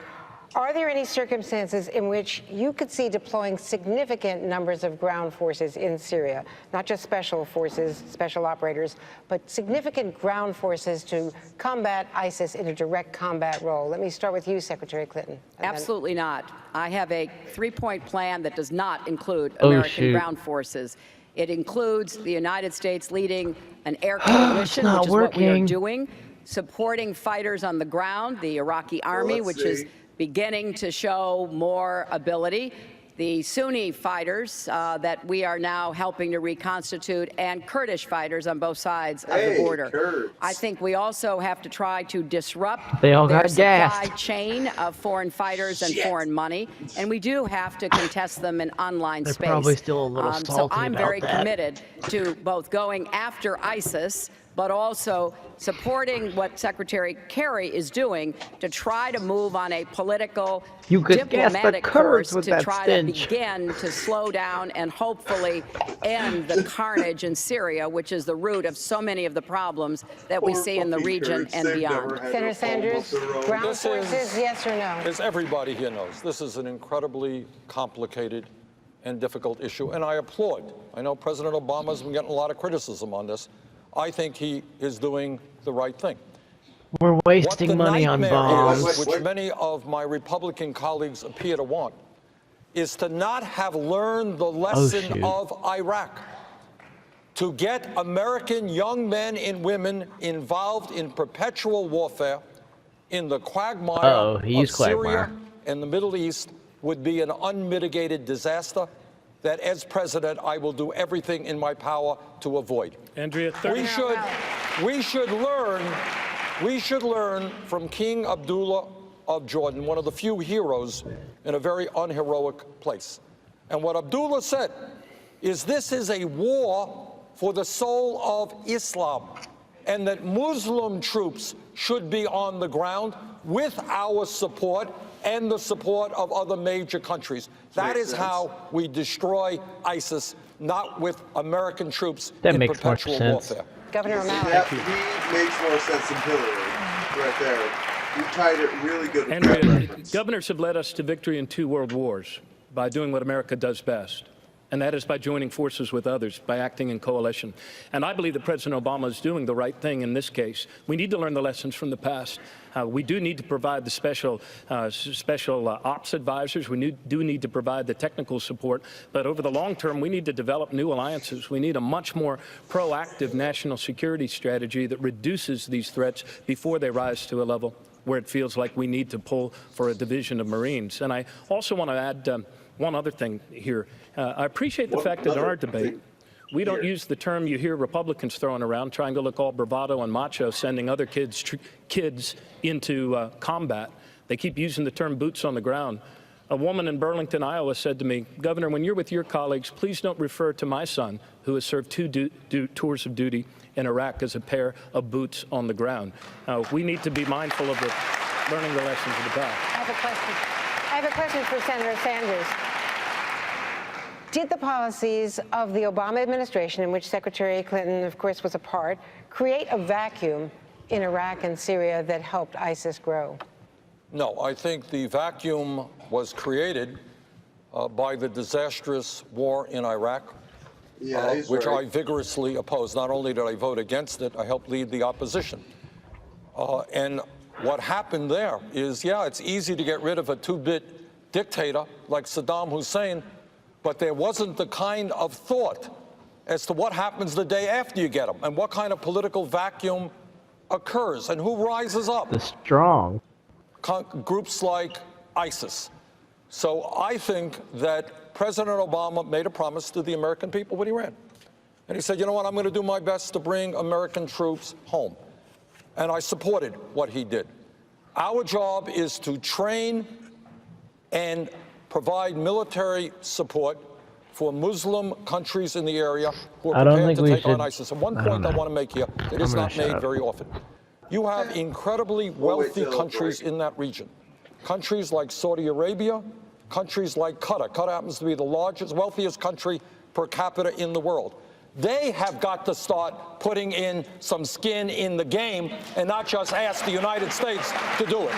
Are there any circumstances in which you could see deploying significant numbers of ground forces in Syria? Not just special forces, special operators, but significant ground forces to combat ISIS in a direct combat role? Let me start with you, Secretary Clinton. and then- Absolutely not. I have a three-point plan that does not include Oh, American shoot. ground forces. It includes the United States leading an air coalition, not which is what we are working. doing, supporting fighters on the ground, the Iraqi army, let's which is see. beginning to show more ability, the Sunni fighters that we are now helping to reconstitute, and Kurdish fighters on both sides of the Hey, border. Kurds. I think we also have to try to disrupt They all their got supply gassed. chain of foreign fighters and foreign money, and we do have to contest them in online They're space. probably still a little So salty I'm about very that. committed to both going after ISIS, but also supporting what Secretary Kerry is doing to try to move on a political, You could gas the diplomatic Kurds course with to that try stench. to begin to slow down and hopefully end the carnage in Syria, which is the root of so many of the problems that we Poor see in the fucking region Kurds, and they've beyond. never had Senator no Sanders, problem of their own. ground This is- forces, yes or no? As everybody here knows, this is an incredibly complicated and difficult issue, and I applaud. I know President Obama's been getting a lot of criticism on this. I think he is doing the right thing. We're What the wasting money on nightmare bombs. is, which many of my Republican colleagues appear to want, is to not have learned the lesson shoot. of Iraq. To get American young men and women involved in perpetual warfare in the quagmire Uh-oh, he of used Syria quagmire. and the Middle East would be an unmitigated disaster that as president I will do everything in my power to avoid. Andrea, We should learn from King Abdullah of Jordan, one of the few heroes in a very unheroic place. And what Abdullah said is this is a war for the soul of Islam, and that Muslim troops should be on the ground with our support and the support of other major countries. That is how we destroy ISIS, not with American troops in perpetual warfare. Governor O'Malley. He makes more sense than Hillary right there. You tied it really good with Andrea, that reference. governors have led us to victory in 2 world wars by doing what America does best, and that is by joining forces with others, by acting in coalition. And I believe that President Obama is doing the right thing in this case. We need to learn the lessons from the past. We do need to provide the special ops advisors. We do need to provide the technical support. But over the long term, we need to develop new alliances. We need a much more proactive national security strategy that reduces these threats before they rise to a level where it feels like we need to pull for a division of Marines. And I also want to add one other thing here. I appreciate the fact that in our debate, we don't use the term you hear Republicans throwing around, trying to look all bravado and macho, sending other kids into combat. They keep using the term boots on the ground. A woman in Burlington, Iowa said to me, Governor, when you're with your colleagues, please don't refer to my son, who has served 2 tours of duty in Iraq, as a pair of boots on the ground. We need to be mindful of learning the lessons of the past. I have a question for Senator Sanders. Did the policies of the Obama administration, in which Secretary Clinton, of course, was a part, create a vacuum in Iraq and Syria that helped ISIS grow? No, I think the vacuum was created by the disastrous war in Iraq, which I vigorously opposed. Not only did I vote against it, I helped lead the opposition. And what happened there is, yeah, it's easy to get rid of a 2-bit dictator like Saddam Hussein, but there wasn't the kind of thought as to what happens the day after you get them and what kind of political vacuum occurs and who rises up. The strong. Groups like ISIS. So I think that President Obama made a promise to the American people when he ran. And he said, you know what, I'm going to do my best to bring American troops home. And I supported what he did. Our job is to train and provide military support for Muslim countries in the area who are prepared to take on ISIS. And one point I want to make here that is not made very often. You have incredibly wealthy countries in that region. Countries like Saudi Arabia, countries like Qatar. Qatar happens to be the largest, wealthiest country per capita in the world. They have got to start putting in some skin in the game and not just ask the United States to do it.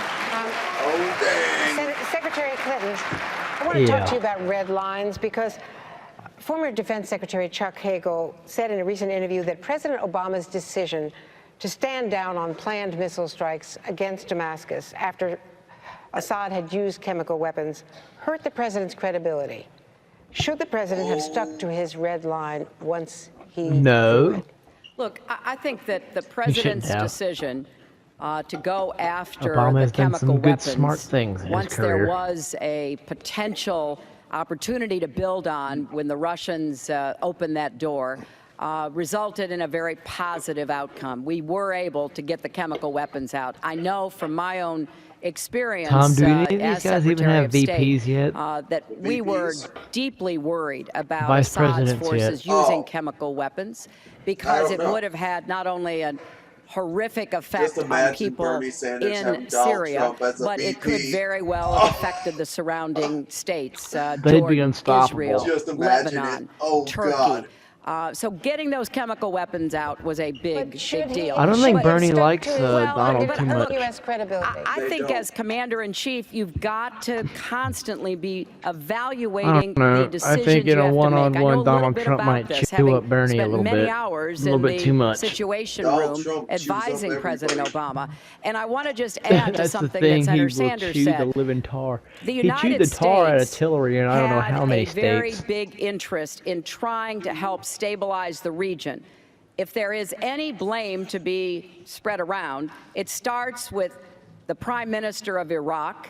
Secretary Clinton, I want to talk to you about red lines, because former Defense Secretary Chuck Hagel said in a recent interview that President Obama's decision to stand down on planned missile strikes against Damascus after Assad had used chemical weapons hurt the president's credibility. Should the president have stuck to his red line once he... No. Look, I think that the president's decision to go after Obama has the done chemical some good, weapons, smart things in his once there career. was a potential opportunity to build on when the Russians opened that door, resulted in a very positive outcome. We were able to get the chemical weapons out. I know from my own experience Tom, do any of these as guys even Secretary have of State, VPs yet? that we were deeply worried about Vice Assad's presidents forces yet. using chemical weapons, because it would have had not only a horrific effect on people in Syria, but it could very well have affected the surrounding states, They'd be Jordan, unstoppable. Israel, Just imagine Lebanon, it. Turkey. God. So getting those chemical weapons out was a big deal. I don't think But Bernie stuck likes to- Donald but too look, much. U.S. credibility. I think as commander-in-chief, you've got to constantly be I evaluating don't know. the I decisions think in you a have to make. I know one-on-one, a little Donald bit Trump about might this, chew having up Bernie a spent little many bit. hours A little in bit the too much. Situation Donald Room Trump chews up advising President everybody. Obama. And I want to just add to That's the something thing. that He Senator will Sanders chew said. the living tar. The He chewed United the tar out of States Hillary, and I don't know had how many a very states. big interest in trying to help stabilize the region. If there is any blame to be spread around, it starts with the Prime Minister of Iraq,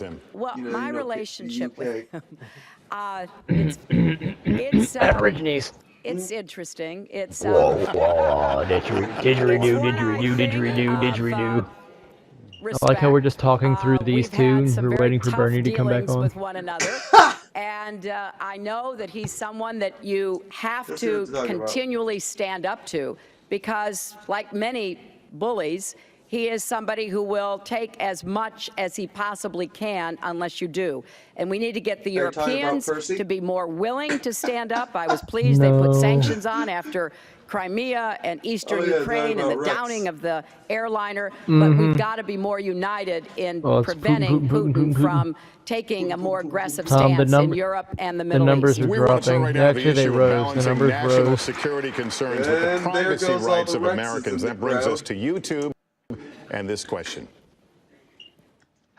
him? Well, You know, my you know, relationship with UK. him, it's Aborigines. it's interesting. It's Whoa, whoa, didgeridoo. I like how we're just talking through these two. We're waiting for Bernie to come back on. with one another. And I know that he's someone that you have That's to what I'm talking about. continually stand up to because, like many bullies, He is somebody who will take as much as he possibly can unless you do. And we need to get the Are you talking about Europeans Percy? to be more willing to stand up. I was pleased they put sanctions on after Crimea and Eastern Oh, yeah, Ukraine and talking the about Rex. downing of the airliner. But we've got to be more united in Well, it's preventing Putin. Putin from taking a more aggressive Tom, the stance in number- Europe and the the Middle numbers East. are We're watching dropping. right now the Actually, they issue of rose. The balancing numbers national rose. security concerns with the And there privacy goes all rights the of Rexes Americans. in That the brings crowd. us to YouTube and this question.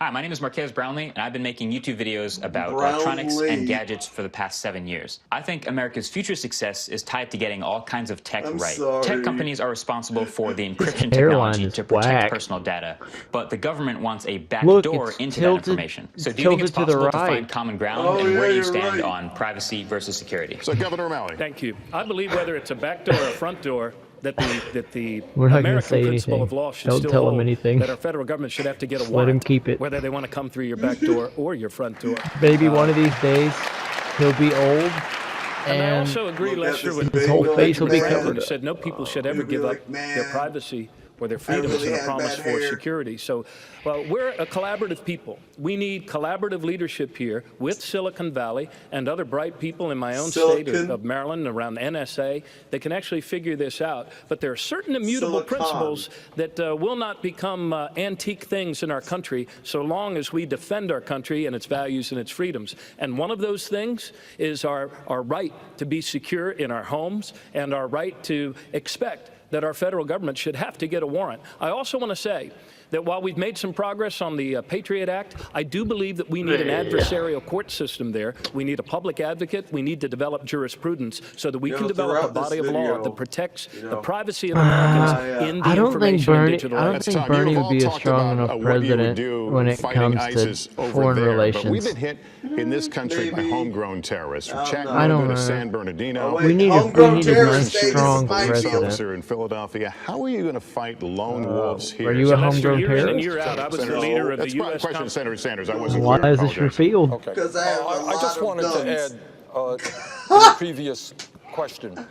Hi, my name is Marquez Brownlee, and I've been making YouTube videos about Brownlee. electronics and gadgets for the past 7 years. I think America's future success is tied to getting all kinds of tech I'm right. sorry. Tech companies are responsible for the encryption hairline technology is to protect whack. personal data, but the government wants a back Look, door it's into tilted- that information. So do you think it's tilted to the possible to right. find common ground, Oh, and yeah, where do you you're stand right. on privacy versus security? So, Governor O'Malley. Thank you. I believe whether it's a back door or a front door, that the We're not gonna American say principle anything. of law should Don't still tell 'em hold, anything. that our federal government should have to get a Just let him warrant, keep it. whether they want to come through your back door or your front door. Maybe one of these days he'll be old, And I and also agree, Look at Lester, this with his whole big face will be man. covered who up. said no people should ever You'll be give like, up their "Man, privacy or their freedoms really in a had promise bad for hair." security. So, well, we're a collaborative people. We need collaborative leadership here with Silicon Valley and other bright people in my own state Silicon. of Maryland, around the NSA, that can actually figure this out. But there are certain immutable Silicon. principles that will not become antique things in our country so long as we defend our country and its values and its freedoms. And one of those things is our right to be secure in our homes and our right to expect that our federal government should have to get a warrant. I also want to say that while we've made some progress on the Patriot Act, I do believe that we need an adversarial court system there. We need a public advocate. We need to develop jurisprudence so that we You can know, develop a throughout this body of law video, that protects you know, the privacy of Americans in the I don't think information and Bernie. digital I age. don't That's think Tom. Bernie You've would be all a talked strong about enough what you would president do when it fighting comes ISIS to over foreign there, relations. But we've been hit in this country by Maybe. homegrown terrorists. From I don't know. I don't Chattanooga to know. San Bernardino. Oh, wait, We need a homegrown nice, terrorist state, this is strong my police field. officer in Philadelphia. How are you going to fight lone wolves here? Are you a So, Lester, homegrown year in and terrorist? year out, I was the Senator, leader of the that's probably a U.S. question, Congress. Senator Sanders. I wasn't Why clear. is this your Apologize. field? Okay. Because I have a I lot just of wanted guns. to add to the previous question.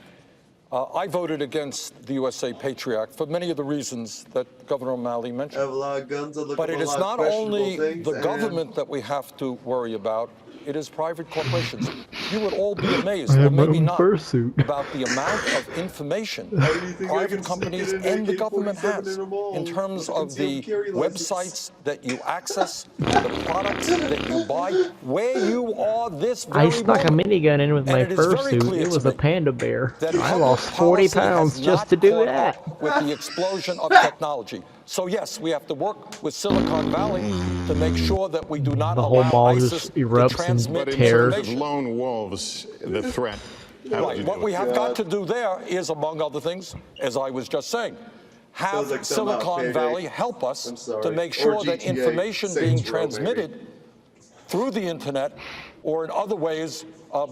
I voted against the USA Patriot Act for many of the reasons that Governor O'Malley I mentioned. have a lot of guns. I look But at it a is lot not of only questionable things, the and government that we have to worry about, it is private corporations. You would all be amazed, I or have my maybe own not, fursuit. about the amount of information How do you think I private can companies sneak in and the government AK-47 has in a mall in terms with a of the concealed carry license? websites that you access, the products that you buy, where you are this I very snuck a moment. minigun in with And my it is very fursuit. clear It to was a me panda bear. that I public lost 40 policy has pounds just not to do caught that. up with the explosion of technology. So yes, we have to work with Silicon Valley to make sure that we do not The whole allow mall ISIS just to erupts and transmit But in tears. terms of information. lone wolves, the threat, how would Right. you What deal we with have that? got to do there is, among other things, as I was just saying, have Sounds like some Silicon payday. Valley help us I'm sorry. to make Or sure that GTA, information Saints being Row, maybe. transmitted through the internet or in other ways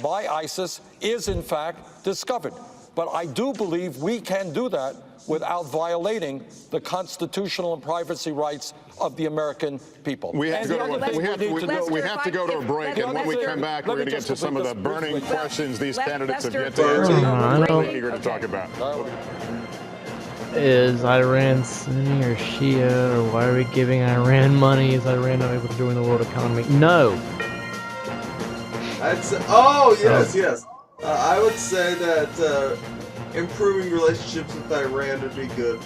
by ISIS is in fact discovered. But I do believe we can do that without violating the constitutional and privacy rights of the American people. We have to And go the to other a, thing we have to, need we, do- go, we have to go to a break, and when we come back, we're going to get to some of the burning questions these candidates have yet to answer. I We're don't- really eager to talk about. Is Iran Sunni or Shia, or why are we giving Iran money? Is Iran not able to join the world economy? No. I'd say, oh yes, yes. I would say that improving relationships with Iran would be good.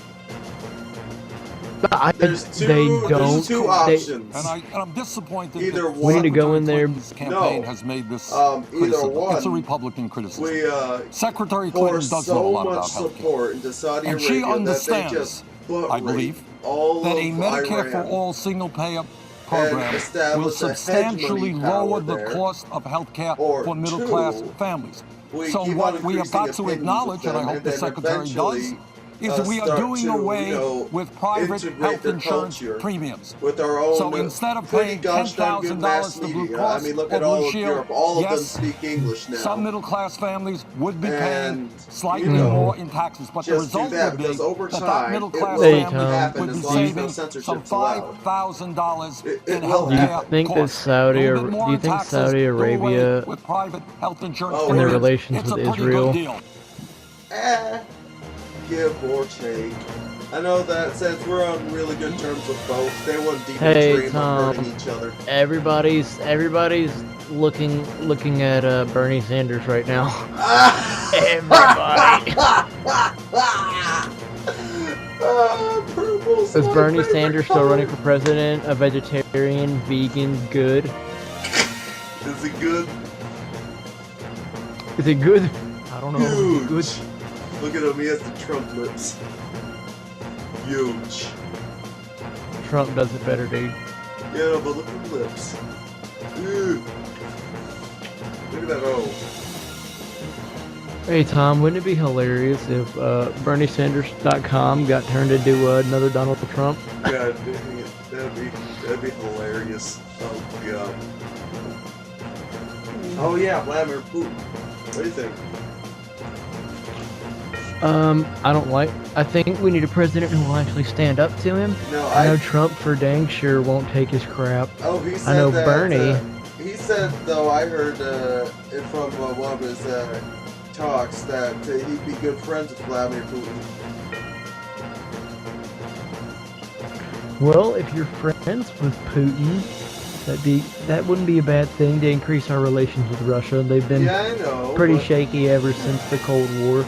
There's two. They There's don't. two They, options. And I'm disappointed Either that one. we need to go in there. Clinton's campaign No. has made this Either criticism. one. It's a Republican criticism. We Secretary pour Clinton does know a so lot much about healthcare. support into Saudi And Arabia she that they understands, just butt I rape believe, all that of a Medicare for Iran all single-payer program will establish a substantially hegemony power lower the there. cost of health care Or for middle-class two, families. we So keep what on we have got increasing to opinions acknowledge, with and I them, hope and the then Secretary does, eventually, is that we are start doing to, away you know, with private integrate health their insurance culture premiums. with our own So instead of pretty paying gosh darn good $10,000 mass to Blue media. Cross I mean, look or at all Blue of Shield, Europe. All of yes, them speak English now. some middle-class families would be paying And, slightly you know, more in taxes, but the just do result that, would be because over that time, middle-class it will family happen would be as long as no saving some censorship's allowed. $5,000 It in will health do you care happen. think that costs. Saudi, A little bit more do you in think taxes, Saudi do away Arabia, with private health insurance Oh, in their yeah. relations it's with a pretty Israel, good deal. Give or take. I know that since we're on really good terms with both, they wouldn't even Hey, dream of hurting each other. Everybody's looking at Bernie Sanders right now. Everybody. Is Bernie Sanders still running for president? A vegetarian, vegan, good? Is he good? Is it good? I don't know. Huge. Good. Look at him, he has the Trump lips. Huge. Trump does it better, dude. Yeah, but look at the lips. Ew. Look at that O. Hey Tom, wouldn't it be hilarious if BernieSanders.com got turned into another Donald Trump? Yeah, that'd be hilarious. Oh god. Oh yeah, Vladimir Putin. What do you think? I think we need a president who will actually stand up to him. No, I know Trump for dang sure won't take his crap. Oh, he said I know that, Bernie. He said, though, I heard it from one of his talks that he'd be good friends with Vladimir Putin. Well, if you're friends with Putin, that wouldn't be a bad thing to increase our relations with Russia. They've been Yeah, I know, pretty but- shaky ever since the Cold War.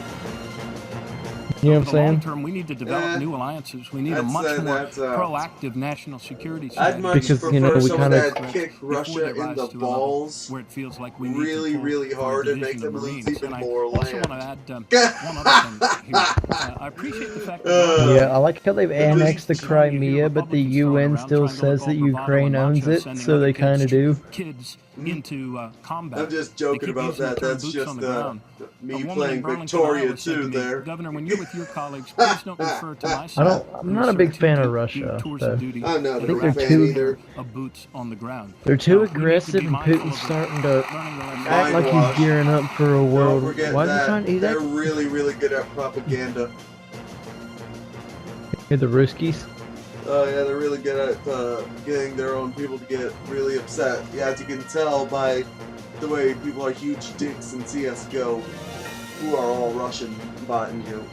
You know what I'm For the long saying? term, we need to develop new alliances. We need a I'd much say more that's, proactive national security I'd strategy. much Because, you know, prefer we someone kinda- that kick Before Russia they in rise the to a level balls where it feels like we need really, to pull really for a hard and division make them of lose Marines. even And more I also land. want to add one other thing here. I appreciate the fact that Yeah, I like how they've annexed the Crimea, but the UN still says that Ukraine owns it, so they kind of do. kids into combat. I'm just They joking keep about using the that. term That's boots just on the ground. me A woman in playing Burlington, Victoria Iowa, said to too me, there. Governor, when you're with your colleagues, please don't refer to my I'm not a big fan of Russia. though. I'm not I a think big they're fan too either. of boots on the ground. they're too aggressive, and Putin's starting to act like he's gearing up for a world. Don't forget Why is he that trying? He's they're actually really, really good at propaganda. the Ruskies. Oh yeah, they're really good at getting their own people to get really upset. Yeah, as you can tell by the way people are huge dicks in CSGO, who are all Russian botting you.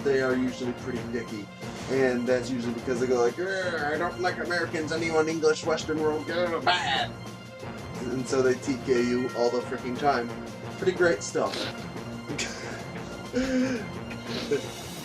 They are usually pretty dicky. And that's usually because they go like, I don't like Americans, anyone English, Western world, bad. And so they TK you all the freaking time. Pretty great stuff.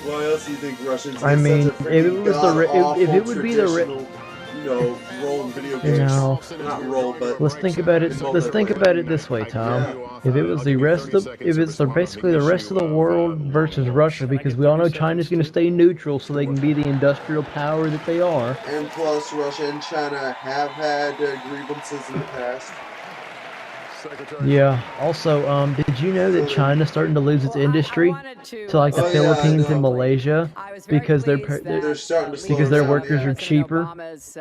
Why else do you think Russians I get mean, such a if it freaking was the god-awful if it would be the traditional, you know, role in video You games? know, Not role, but let's think about it. Let's think about it this way, Tom. If it was the rest of, if it's basically the rest of the world versus Russia, because we all know China's going to stay neutral, so they can be the industrial power that they are. And plus, Russia and China have had grievances in the past. Yeah. Also, did you know that China's starting to lose its industry to like the Oh, yeah, I Philippines know. and Malaysia because They're starting to slow because their down, workers yeah. are cheaper.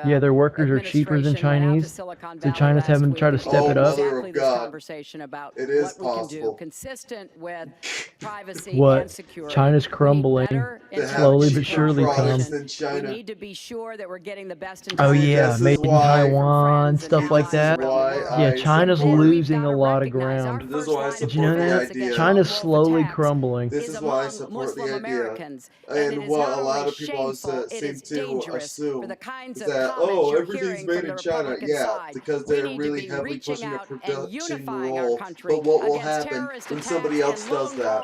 Yeah, their workers are cheaper than Chinese. So China's having to try to step it up. Mother of God. Conversation about It is what we can do possible. consistent with privacy What? and security. China's crumbling slowly but surely, Tom. products than China. We need to be sure that we're getting the best. Oh yeah, This is made in why- Taiwan, stuff like that. why Yeah, I China's support- losing a lot of ground. This is why I Did you know support the that? idea. China's slowly crumbling. This is why I support the idea. And what a lot of people seem to assume is that, oh, everything's made in China. Yeah, because they're really heavily pushing a production role. But what will happen when somebody else does that?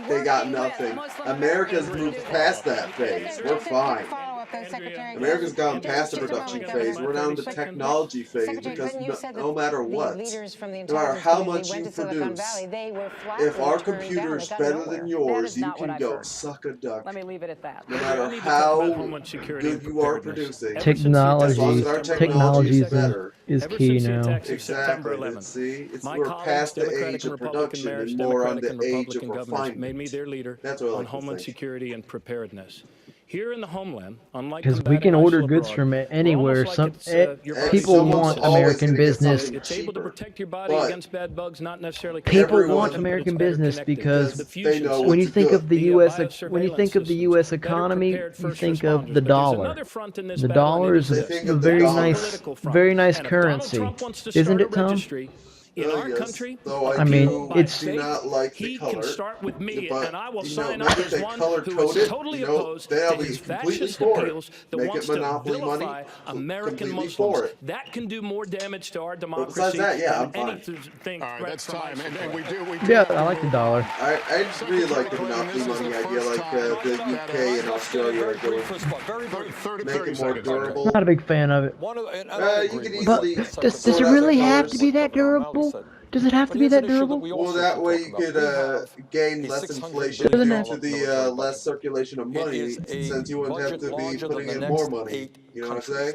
They got nothing. America's moved past that phase. We're fine. America's gone past the production phase. We're now in the technology phase because no matter what, no matter how much you produce, if our computer is better than yours, you can go suck a duck. Let me leave it at that. No matter how good you are producing, Technology, as long as our technology is better. is key now. Exactly. See, we're past the age of production and more on the age of refinement. Made me their leader That's what I on like to homeland think. security and preparedness. Here in the homeland, unlike Because we can order goods from anywhere. Some people want American business. It's able to protect your body against bad bugs, not necessarily. People want American business because when you think of the U.S. when you think of the U.S. economy, you think of the dollar. The dollar is a very nice currency, isn't it, Tom? In our country, I mean, it's do not like the he color. can start with me, but, and I will you sign know, up maybe as they one color who code is it, totally you know, opposed they'll to be his completely fascist for it. appeals that Make it wants to monopoly money, vilify American completely Muslims. for it. That can do more damage to our But democracy besides that, yeah, I'm than fine. anything. All right, that's time. And we do Yeah, I like the dollar. I just really like the monopoly money idea, like the UK and Australia are doing. Make it more durable. Not a big fan of it. You can But easily does sort it out really the have colors. to be that durable? Does it have to be that durable? Well, that way you could gain less inflation Doesn't due it? to the less circulation of money, since you wouldn't have to be putting in more money. You know what I'm saying?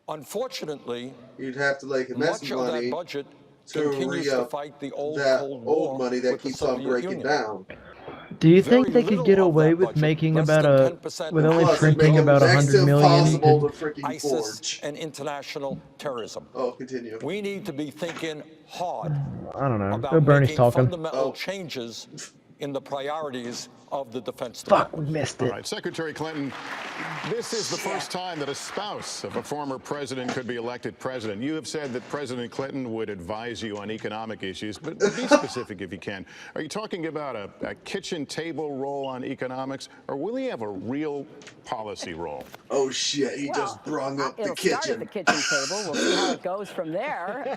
Unfortunately, you'd have to like invest much of money that budget to continues to re-up fight the old that Cold War old money that with the keeps on Soviet breaking Union. down. Do you think they could get away with making about with only Plus, printing make it about next to 100 million? impossible Could- to freaking ISIS forge. and international terrorism. Oh, continue. We need to be thinking hard I don't know. about Oh, Bernie's making talking. fundamental changes in the priorities of the Defense Fuck, Department. we missed All it. right, Secretary Clinton, this is the first time that a spouse of a former president could be elected president. You have said that President Clinton would advise you on economic issues, but be specific if you can. Are you talking about a kitchen table role on economics, or will he have a real policy role? Oh shit, he just brung up the It'll start at kitchen. the kitchen table. We'll see how it goes from there.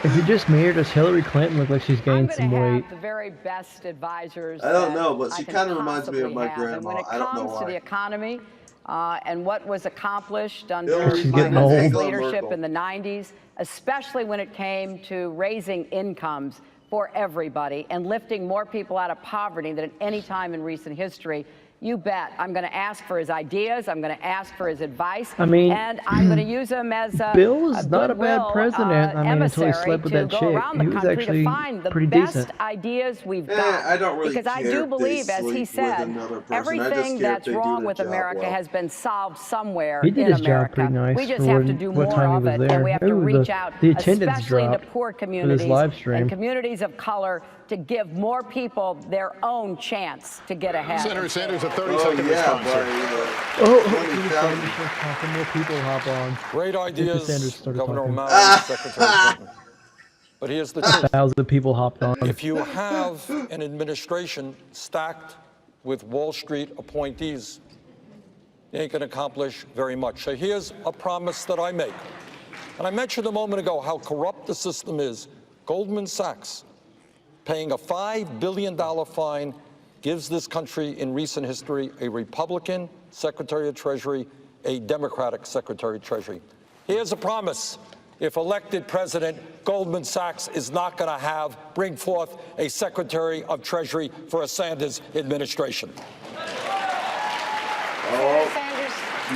Is it just me or does Hillary Clinton look like she's gained some weight? The very best advisors. I don't that know, but I she can kind of reminds me of my possibly have. And when grandma. it I don't know comes to why. the economy and what was accomplished under Hillary She's my getting husband's old. leadership Merkel. in the 90s, especially when it came to raising incomes for everybody and lifting more people out of poverty than at any time in recent history. You bet. I'm going to ask for his ideas. I'm going to ask for his advice. I mean, and I'm going to use him as a Bill is not a bad goodwill, president. I mean, until he emissary slept with to that go chick. around the He was country actually to find the pretty best decent. ideas we've got. I don't really because I care do if they believe, as he sleep with said, another person. I just everything care if that's they do wrong their with job America well. has been solved somewhere He did in his job America. pretty nice We just for have to do what more time he of was it, there. and we have to Ooh, reach the- out, the attendance especially into dropped poor with his communities live stream. and communities of color, to give more people their own chance to get ahead. Senator Sanders, a 30-second Oh yeah, response. buddy. Sir. Oh, Tony Fauci. talking more people hop on. Great Sanders ideas, started Governor talking. O'Malley, Secretary Clinton. But here's the truth. 1,000 people hopped on. If you have an administration stacked with Wall Street appointees, you ain't going to accomplish very much. So here's a promise that I make. And I mentioned a moment ago how corrupt the system is. Goldman Sachs paying a $5 billion fine gives this country in recent history a Republican Secretary of Treasury, a Democratic Secretary of Treasury. Here's a promise. If elected president, Goldman Sachs is not going to bring forth a Secretary of Treasury for a Sanders administration. Oh, Sanders,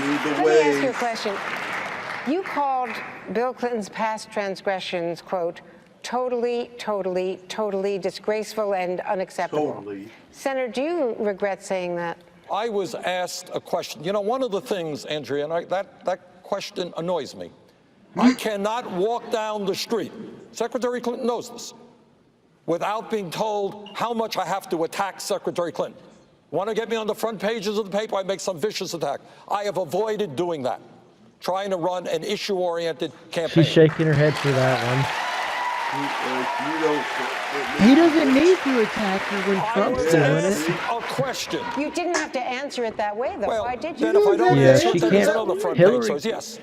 lead the let me way. ask you a question. You called Bill Clinton's past transgressions, quote, totally disgraceful and unacceptable. Totally. Senator, do you regret saying that? I was asked a question. You know, one of the things, Andrea, and that question annoys me. I cannot walk down the street, Secretary Clinton knows this, without being told how much I have to attack Secretary Clinton. Want to get me on the front pages of the paper, I make some vicious attack. I have avoided doing that, trying to run an issue-oriented campaign. She's shaking her head for that one. You don't. He doesn't need to attack her when Trump's doing Ask it. a question. You didn't have to answer it that way, though. Well, Why did you? then if I don't Yeah, answer she it, then there's can't- another front Hillary- page says yes.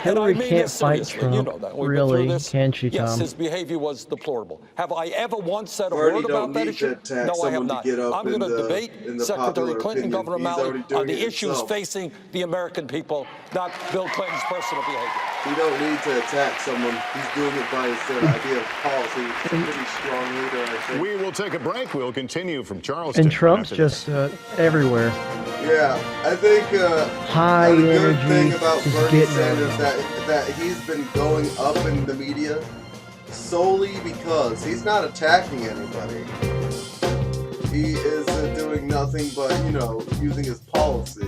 Hillary And I mean can't this fight seriously. You know Trump, that. We've been really, through this. can she, Yes, Tom? his behavior was deplorable. Have I ever once said a Bernie word don't about that need issue? to attack No, I have someone to not. get up I'm in going to the- debate in the Secretary popular Clinton and opinion. Governor He's O'Malley already doing on the it issues himself. facing the American people, not Bill Clinton's personal behavior. You don't need to attack someone. He's doing it by his idea of policy. He's a pretty strong leader, I think. We will take a break. We'll continue from Charleston. And Trump's after this. just everywhere. Yeah, I think High a good energy, thing about just Bernie getting Sanders that he's been going up in the media solely because he's not attacking anybody. He is doing nothing but, you know, using his policy.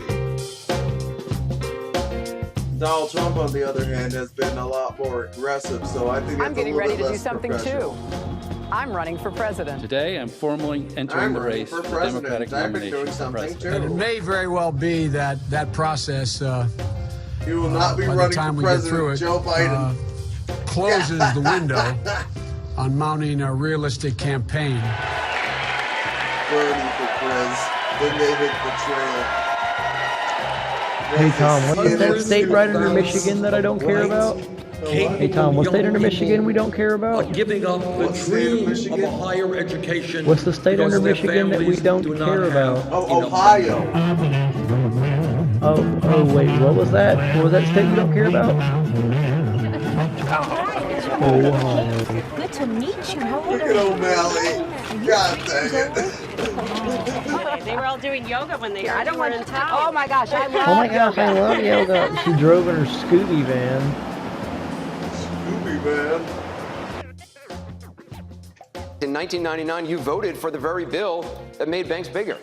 Donald Trump, on the other hand, has been a lot more aggressive, so I think I'm it's a getting little ready bit to do less something professional. too. I'm running for president. Today, I'm formally entering I'm the running race for for president. Democratic I've been nomination doing for something president. too. It may very well be that process He will not be by the running time for we get through president. it, Joe Biden closes the window on mounting a realistic campaign. Bernie for Prez. Then they hit the trail. Hey Tom, what's that state right under Michigan that I don't care about? Hey Tom, what state under Michigan we don't care about? Giving up the dream of a higher education. What's the state under Michigan that we don't care about? Oh, Ohio. Oh, wait, what was that? What was that state we don't care about? Ohio. Good to meet you. How old Look are at you? O'Malley. God dang it. They were all doing yoga when they I heard don't you were want in town. Oh my gosh, I love Oh my gosh, I love yoga. She drove in her Scooby van. Scooby man. In 1999, you voted for the very bill that made banks bigger.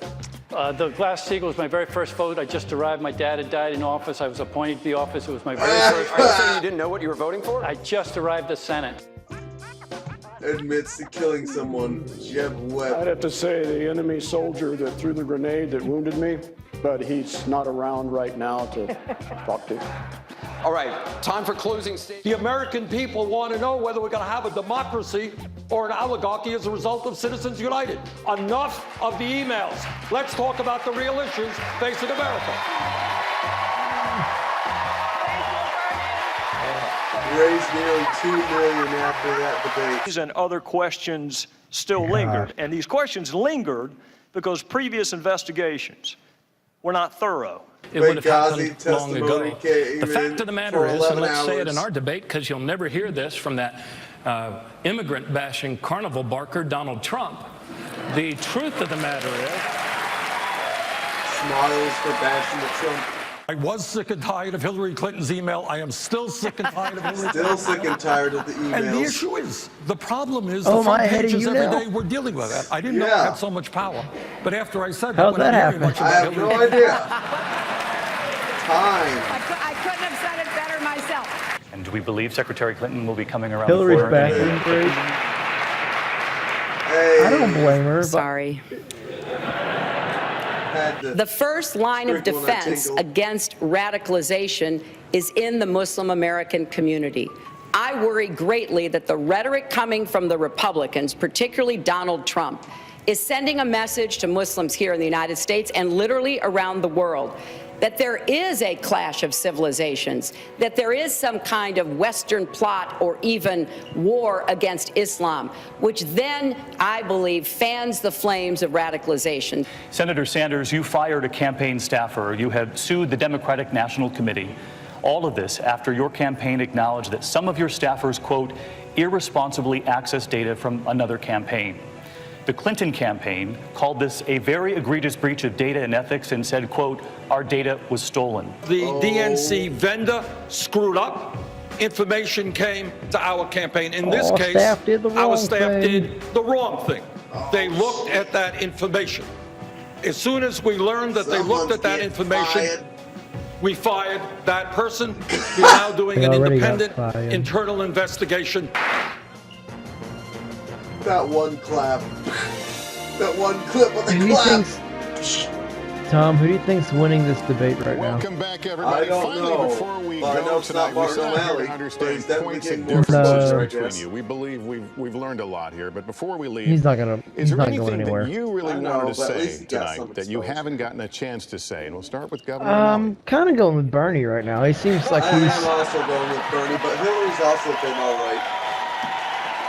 The Glass-Steagall was my very first vote. I just arrived. My dad had died in office. I was appointed to the office. It was my very first Are you saying you didn't know what you were voting for? I just arrived at Senate. Admits to killing someone. Jeb Webb. I'd have to say the enemy soldier that threw the grenade that wounded me, but he's not around right now to talk to. All right, time for closing statements. The American people want to know whether we're going to have a democracy or an oligarchy as a result of Citizens United. Enough of the emails. Let's talk about the real issues facing America. Raised nearly $2 million after that debate. And other questions still lingered. And these questions lingered because previous investigations were not thorough. It would have happened long ago. Benghazi The fact of the matter is, and let's say it in hours. our debate, because you'll never hear this from that immigrant-bashing carnival barker, Donald Trump. The truth of the matter is... Smiles for bashing the Trump. I was sick and tired of Hillary Clinton's email. I am still sick and tired of Hillary Still sick and tired of the emails. And the issue is, the problem is Oh, the front am I ahead of pages you every now? day we're dealing with that. I didn't know Yeah. I had so much power. But after I said How'd when I'm that hearing happen? much I about have no Hillary- idea. Time. I couldn't have said it better myself. And do we believe Secretary Clinton will be coming around Hillary's the corner? back in great. Hey. I don't blame her. But Sorry. The first line of Sprinkle that defense tingle. against radicalization is in the Muslim American community. I worry greatly that the rhetoric coming from the Republicans, particularly Donald Trump, is sending a message to Muslims here in the United States and literally around the world that there is a clash of civilizations, that there is some kind of Western plot or even war against Islam, which then, I believe, fans the flames of radicalization. Senator Sanders, you fired a campaign staffer. You have sued the Democratic National Committee. All of this after your campaign acknowledged that some of your staffers, quote, irresponsibly accessed data from another campaign. The Clinton campaign called this a very egregious breach of data and ethics and said, quote, our data was stolen. The DNC vendor screwed up. Information came to our campaign. In this case, staff did the our wrong staff thing. did the wrong thing. They looked at that information. As soon as we learned that they looked at that information, we fired that person. We're now doing They an already got independent fired. internal investigation. That one clap. That one clip of the Who do you clap. think's, Tom, who do you think's winning this debate right now? Welcome back, everybody. I don't Finally, know. before we But I go know it's tonight, not we Martin sit out here O'Malley, to understand but he's definitely points getting and more differences No. between yes. you. We believe we've learned a lot here, but before we leave, He's not gonna. is He's there not anything going anywhere. that you really I know, wanted to but at least say he got tonight some that you exposure. haven't gotten a chance to say? And we'll start with Governor O'Malley. I'm kind of going with Bernie right now. He seems like I he's. am also going with Bernie, but Hillary's also been all right.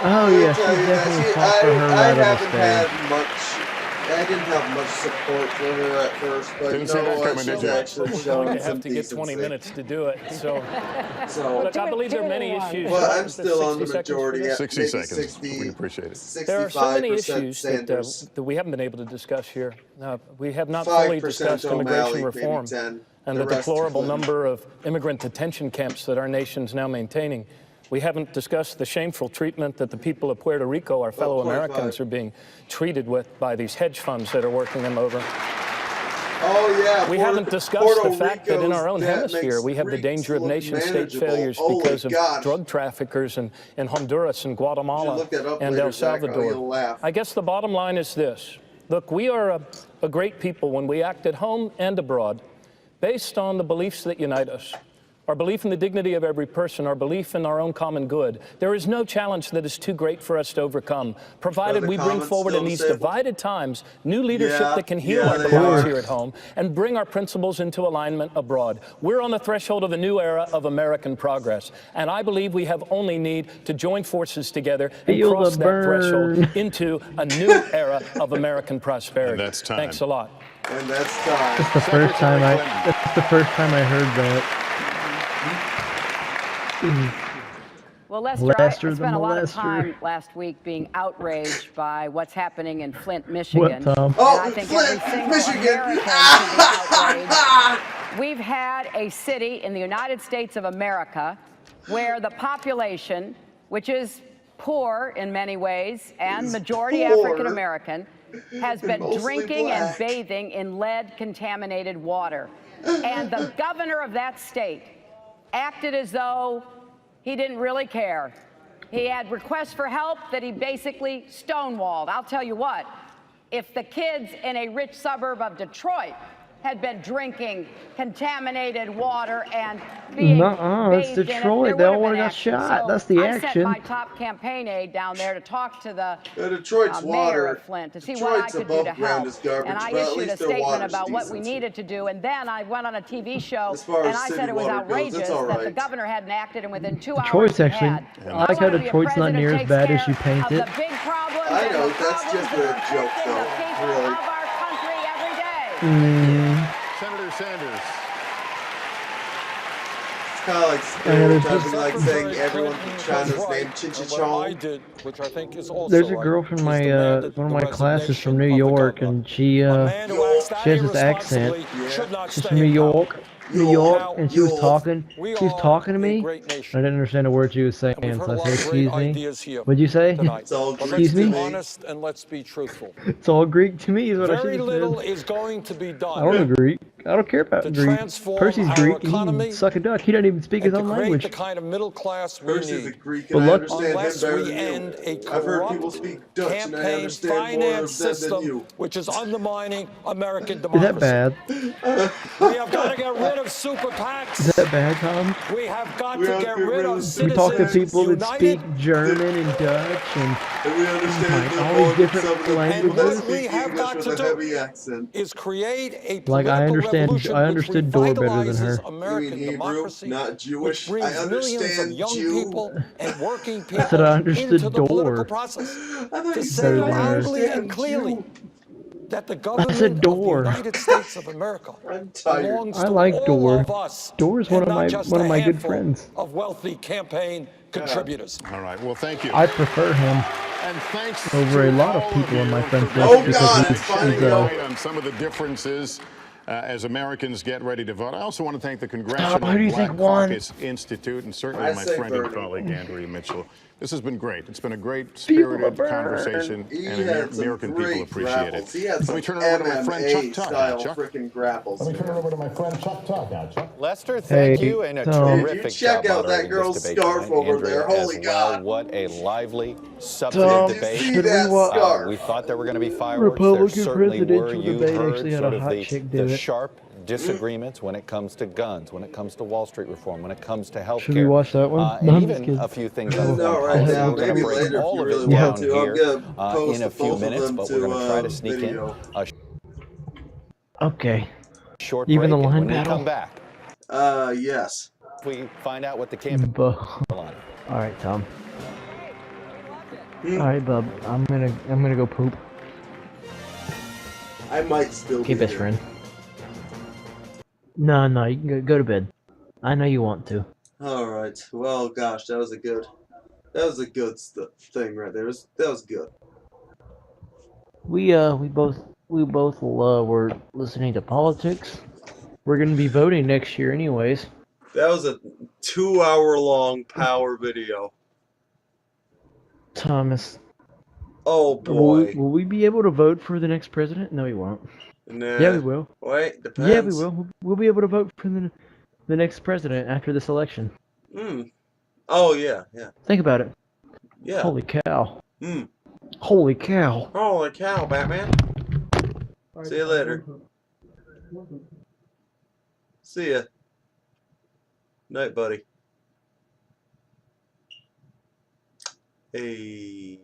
Oh yeah, she's definitely fought for her I right on the haven't stage. had much. I didn't have much support for her at first, but Didn't you see know that what? coming, did She's you? actually We're shown going to some have to get 20 decency. minutes to do it. So, So, look, I believe there are many issues. well, I'm There's still on the 60 seconds for majority. this. At 60 maybe seconds. 60, We appreciate it. There are so many 65% issues Sanders. that we haven't been able to discuss here. We have not fully 5% discussed O'Malley, immigration maybe reform 10. and The the rest deplorable Clinton. number of immigrant detention camps that our nation's now maintaining. We haven't discussed the shameful treatment that the people of Puerto Rico, our fellow 25. Americans, are being treated with by these hedge funds that are working them over. Oh yeah. We haven't discussed Puerto the fact that in our own Rico's debt hemisphere makes we have the Greeks danger of look nation-state manageable. failures Holy because of gosh. drug traffickers in Honduras and You Guatemala should look that up and later, El Zach, or Salvador. you'll laugh. I guess the bottom line is this. Look, we are a great people when we act at home and abroad based on the beliefs that unite us. our belief in the dignity of every person, our belief in our own common good. There is no challenge that is too great for us to overcome, provided we bring forward in these divided times new leadership that can heal our divides here at home and bring our principles into alignment abroad. We're on the threshold of a new era of American progress, and I believe we have only need to join forces together and cross that threshold into a new era of American prosperity. And that's time. Thanks a lot. And that's time. That's the first time I heard that. Well, Lester, I spent a lot of time last week being outraged by what's happening in Flint, Michigan. What, Tom? Oh, I think Flint, every single Michigan. American should be outraged. We've had a city in the United States of America where the population, which is poor in many ways and majority African American, has been drinking and bathing in lead-contaminated water. And the governor of that state acted as though he didn't really care. He had requests for help that he basically stonewalled. I'll tell you what, if the kids in a rich suburb of Detroit had been drinking contaminaminated water and being it's bathed in it, Detroit. They there all would would have have been got action. shot. So That's the I action. sent my top campaign aide down there to talk to the Detroit's mayor water. of Flint to see Detroit's what I could do above to ground help. is garbage, And I but at issued a least their statement water's about what we decent. needed to do. And then I went on a TV show As far and as I city said it was water goes, outrageous it's all that the right. governor hadn't acted, and within 2 hours Detroit's he actually. had. I like how wanna be a Detroit's not near as president bad who as takes you care paint of it. the big problems I and know, the that's just problems a joke, that are though. affecting the people Really. of our country every day. Senator Sanders. It's kind of like stereotyping, like saying everyone from China's named Chinchichong. Which I think is also There's a right, girl from is my demanded one of the my classes from New resignation of the York, governor. and she Man who acts that has this accent. irresponsibly should not She's stay from New in power. York, New York, Now, and she was talking. we She was are talking to a me. great I nation. didn't understand a word she was saying, We've heard so a I lot said, of great "Excuse me." ideas here What'd you say? tonight. It's all But Greek let's Excuse be me? honest and let's be truthful. It's all Greek to me, is what I should Very have little said. is going to be I done don't know Greek. I don't care about to Greek. transform Percy's our Greek, and he economy can suck a duck. He doesn't even speak and his to own create language. the kind of middle class we Percy's a need. Greek, But and I look- understand him Unless better we than end you. a I've heard people corrupt speak Dutch, and I campaign understand more finance of them than system you. which is undermining American Is democracy. that bad? We have got to get rid of super PACs. Is that bad, Tom? We have got We to have get to rid of We Citizens talk to people that United. speak German and Dutch and And we understand them all more these than different some of the people that languages. What we speak have English got with to a do heavy accent. is create a political Like, I understand- revolution I which understood Dor better than revitalizes her. You American mean Hebrew, democracy, not which Jewish? brings I millions of understand young Jew. people and working I people said I understood into the political Dor. process. I thought To you say said I loudly and understand clearly Jew. that the government said of the Dor. United States of America I'm tired. belongs I to like all Dor. of us, Dor is one and of not my just one a of my good handful friends. of wealthy campaign contributors. All right. Well, thank you. I prefer him And thanks over to a lot all of people in my you friend for list Oh, being because God, he's, it's finally he's over. on some of the differences as Americans get ready to vote. I also want to thank the Congressional who do you Black think won? Caucus Institute and certainly I my say friend and Bernie. colleague Andrea Mitchell. This has been great. It's been a great People spirited burn. conversation, He and had some American people great appreciate grapples. it. He had Let some me turn it over to my friend Chuck MMA Tuck. style Chuck. freaking grapples. Let me turn it over to my friend Chuck Tuck now, Chuck. Lester, thank Hey, you, and a Tom. Did you terrific check job out that moderating girl's this debate scarf tonight, over Andrea, there? Holy as God. well. What a lively, Tom, substantive Did you debate. see should we that wa- scarf? We thought there were going to be fireworks. Republican there certainly were. presidential You debate heard actually had sort a of hot the, chick do the it. sharp disagreements when it comes to guns, when it comes to Wall Street reform, when it comes to health Should we care. watch that one? And No, I'm just even kidding. a few things No, on right policy. now, We're going maybe to break later if all you of really it want down to. I'm here gonna post in the a few both of minutes, them but to, we're going to try to sneak video. in a Okay. short Even break. the And line when we battle? come back, Yes. we find out what the campaign All right, Tom. All right, bub. I'm gonna go poop. I might still Okay, be best here. friend. No, you can go to bed. I know you want to. All right. Well, gosh, that was a good thing right there. That was good. We both were listening to politics. We're gonna be voting next year, anyways. That was a 2-hour-long power video. Thomas. Oh boy. Will we be able to vote for the next president? No, we won't. Nah. Yeah, we will. Wait, depends. Yeah, we will. We'll be able to vote for the next president after this election. Oh yeah. Think about it. Yeah. Holy cow. Hmm. Holy cow. Holy cow, Batman. See you later. See ya. Night, buddy. Hey.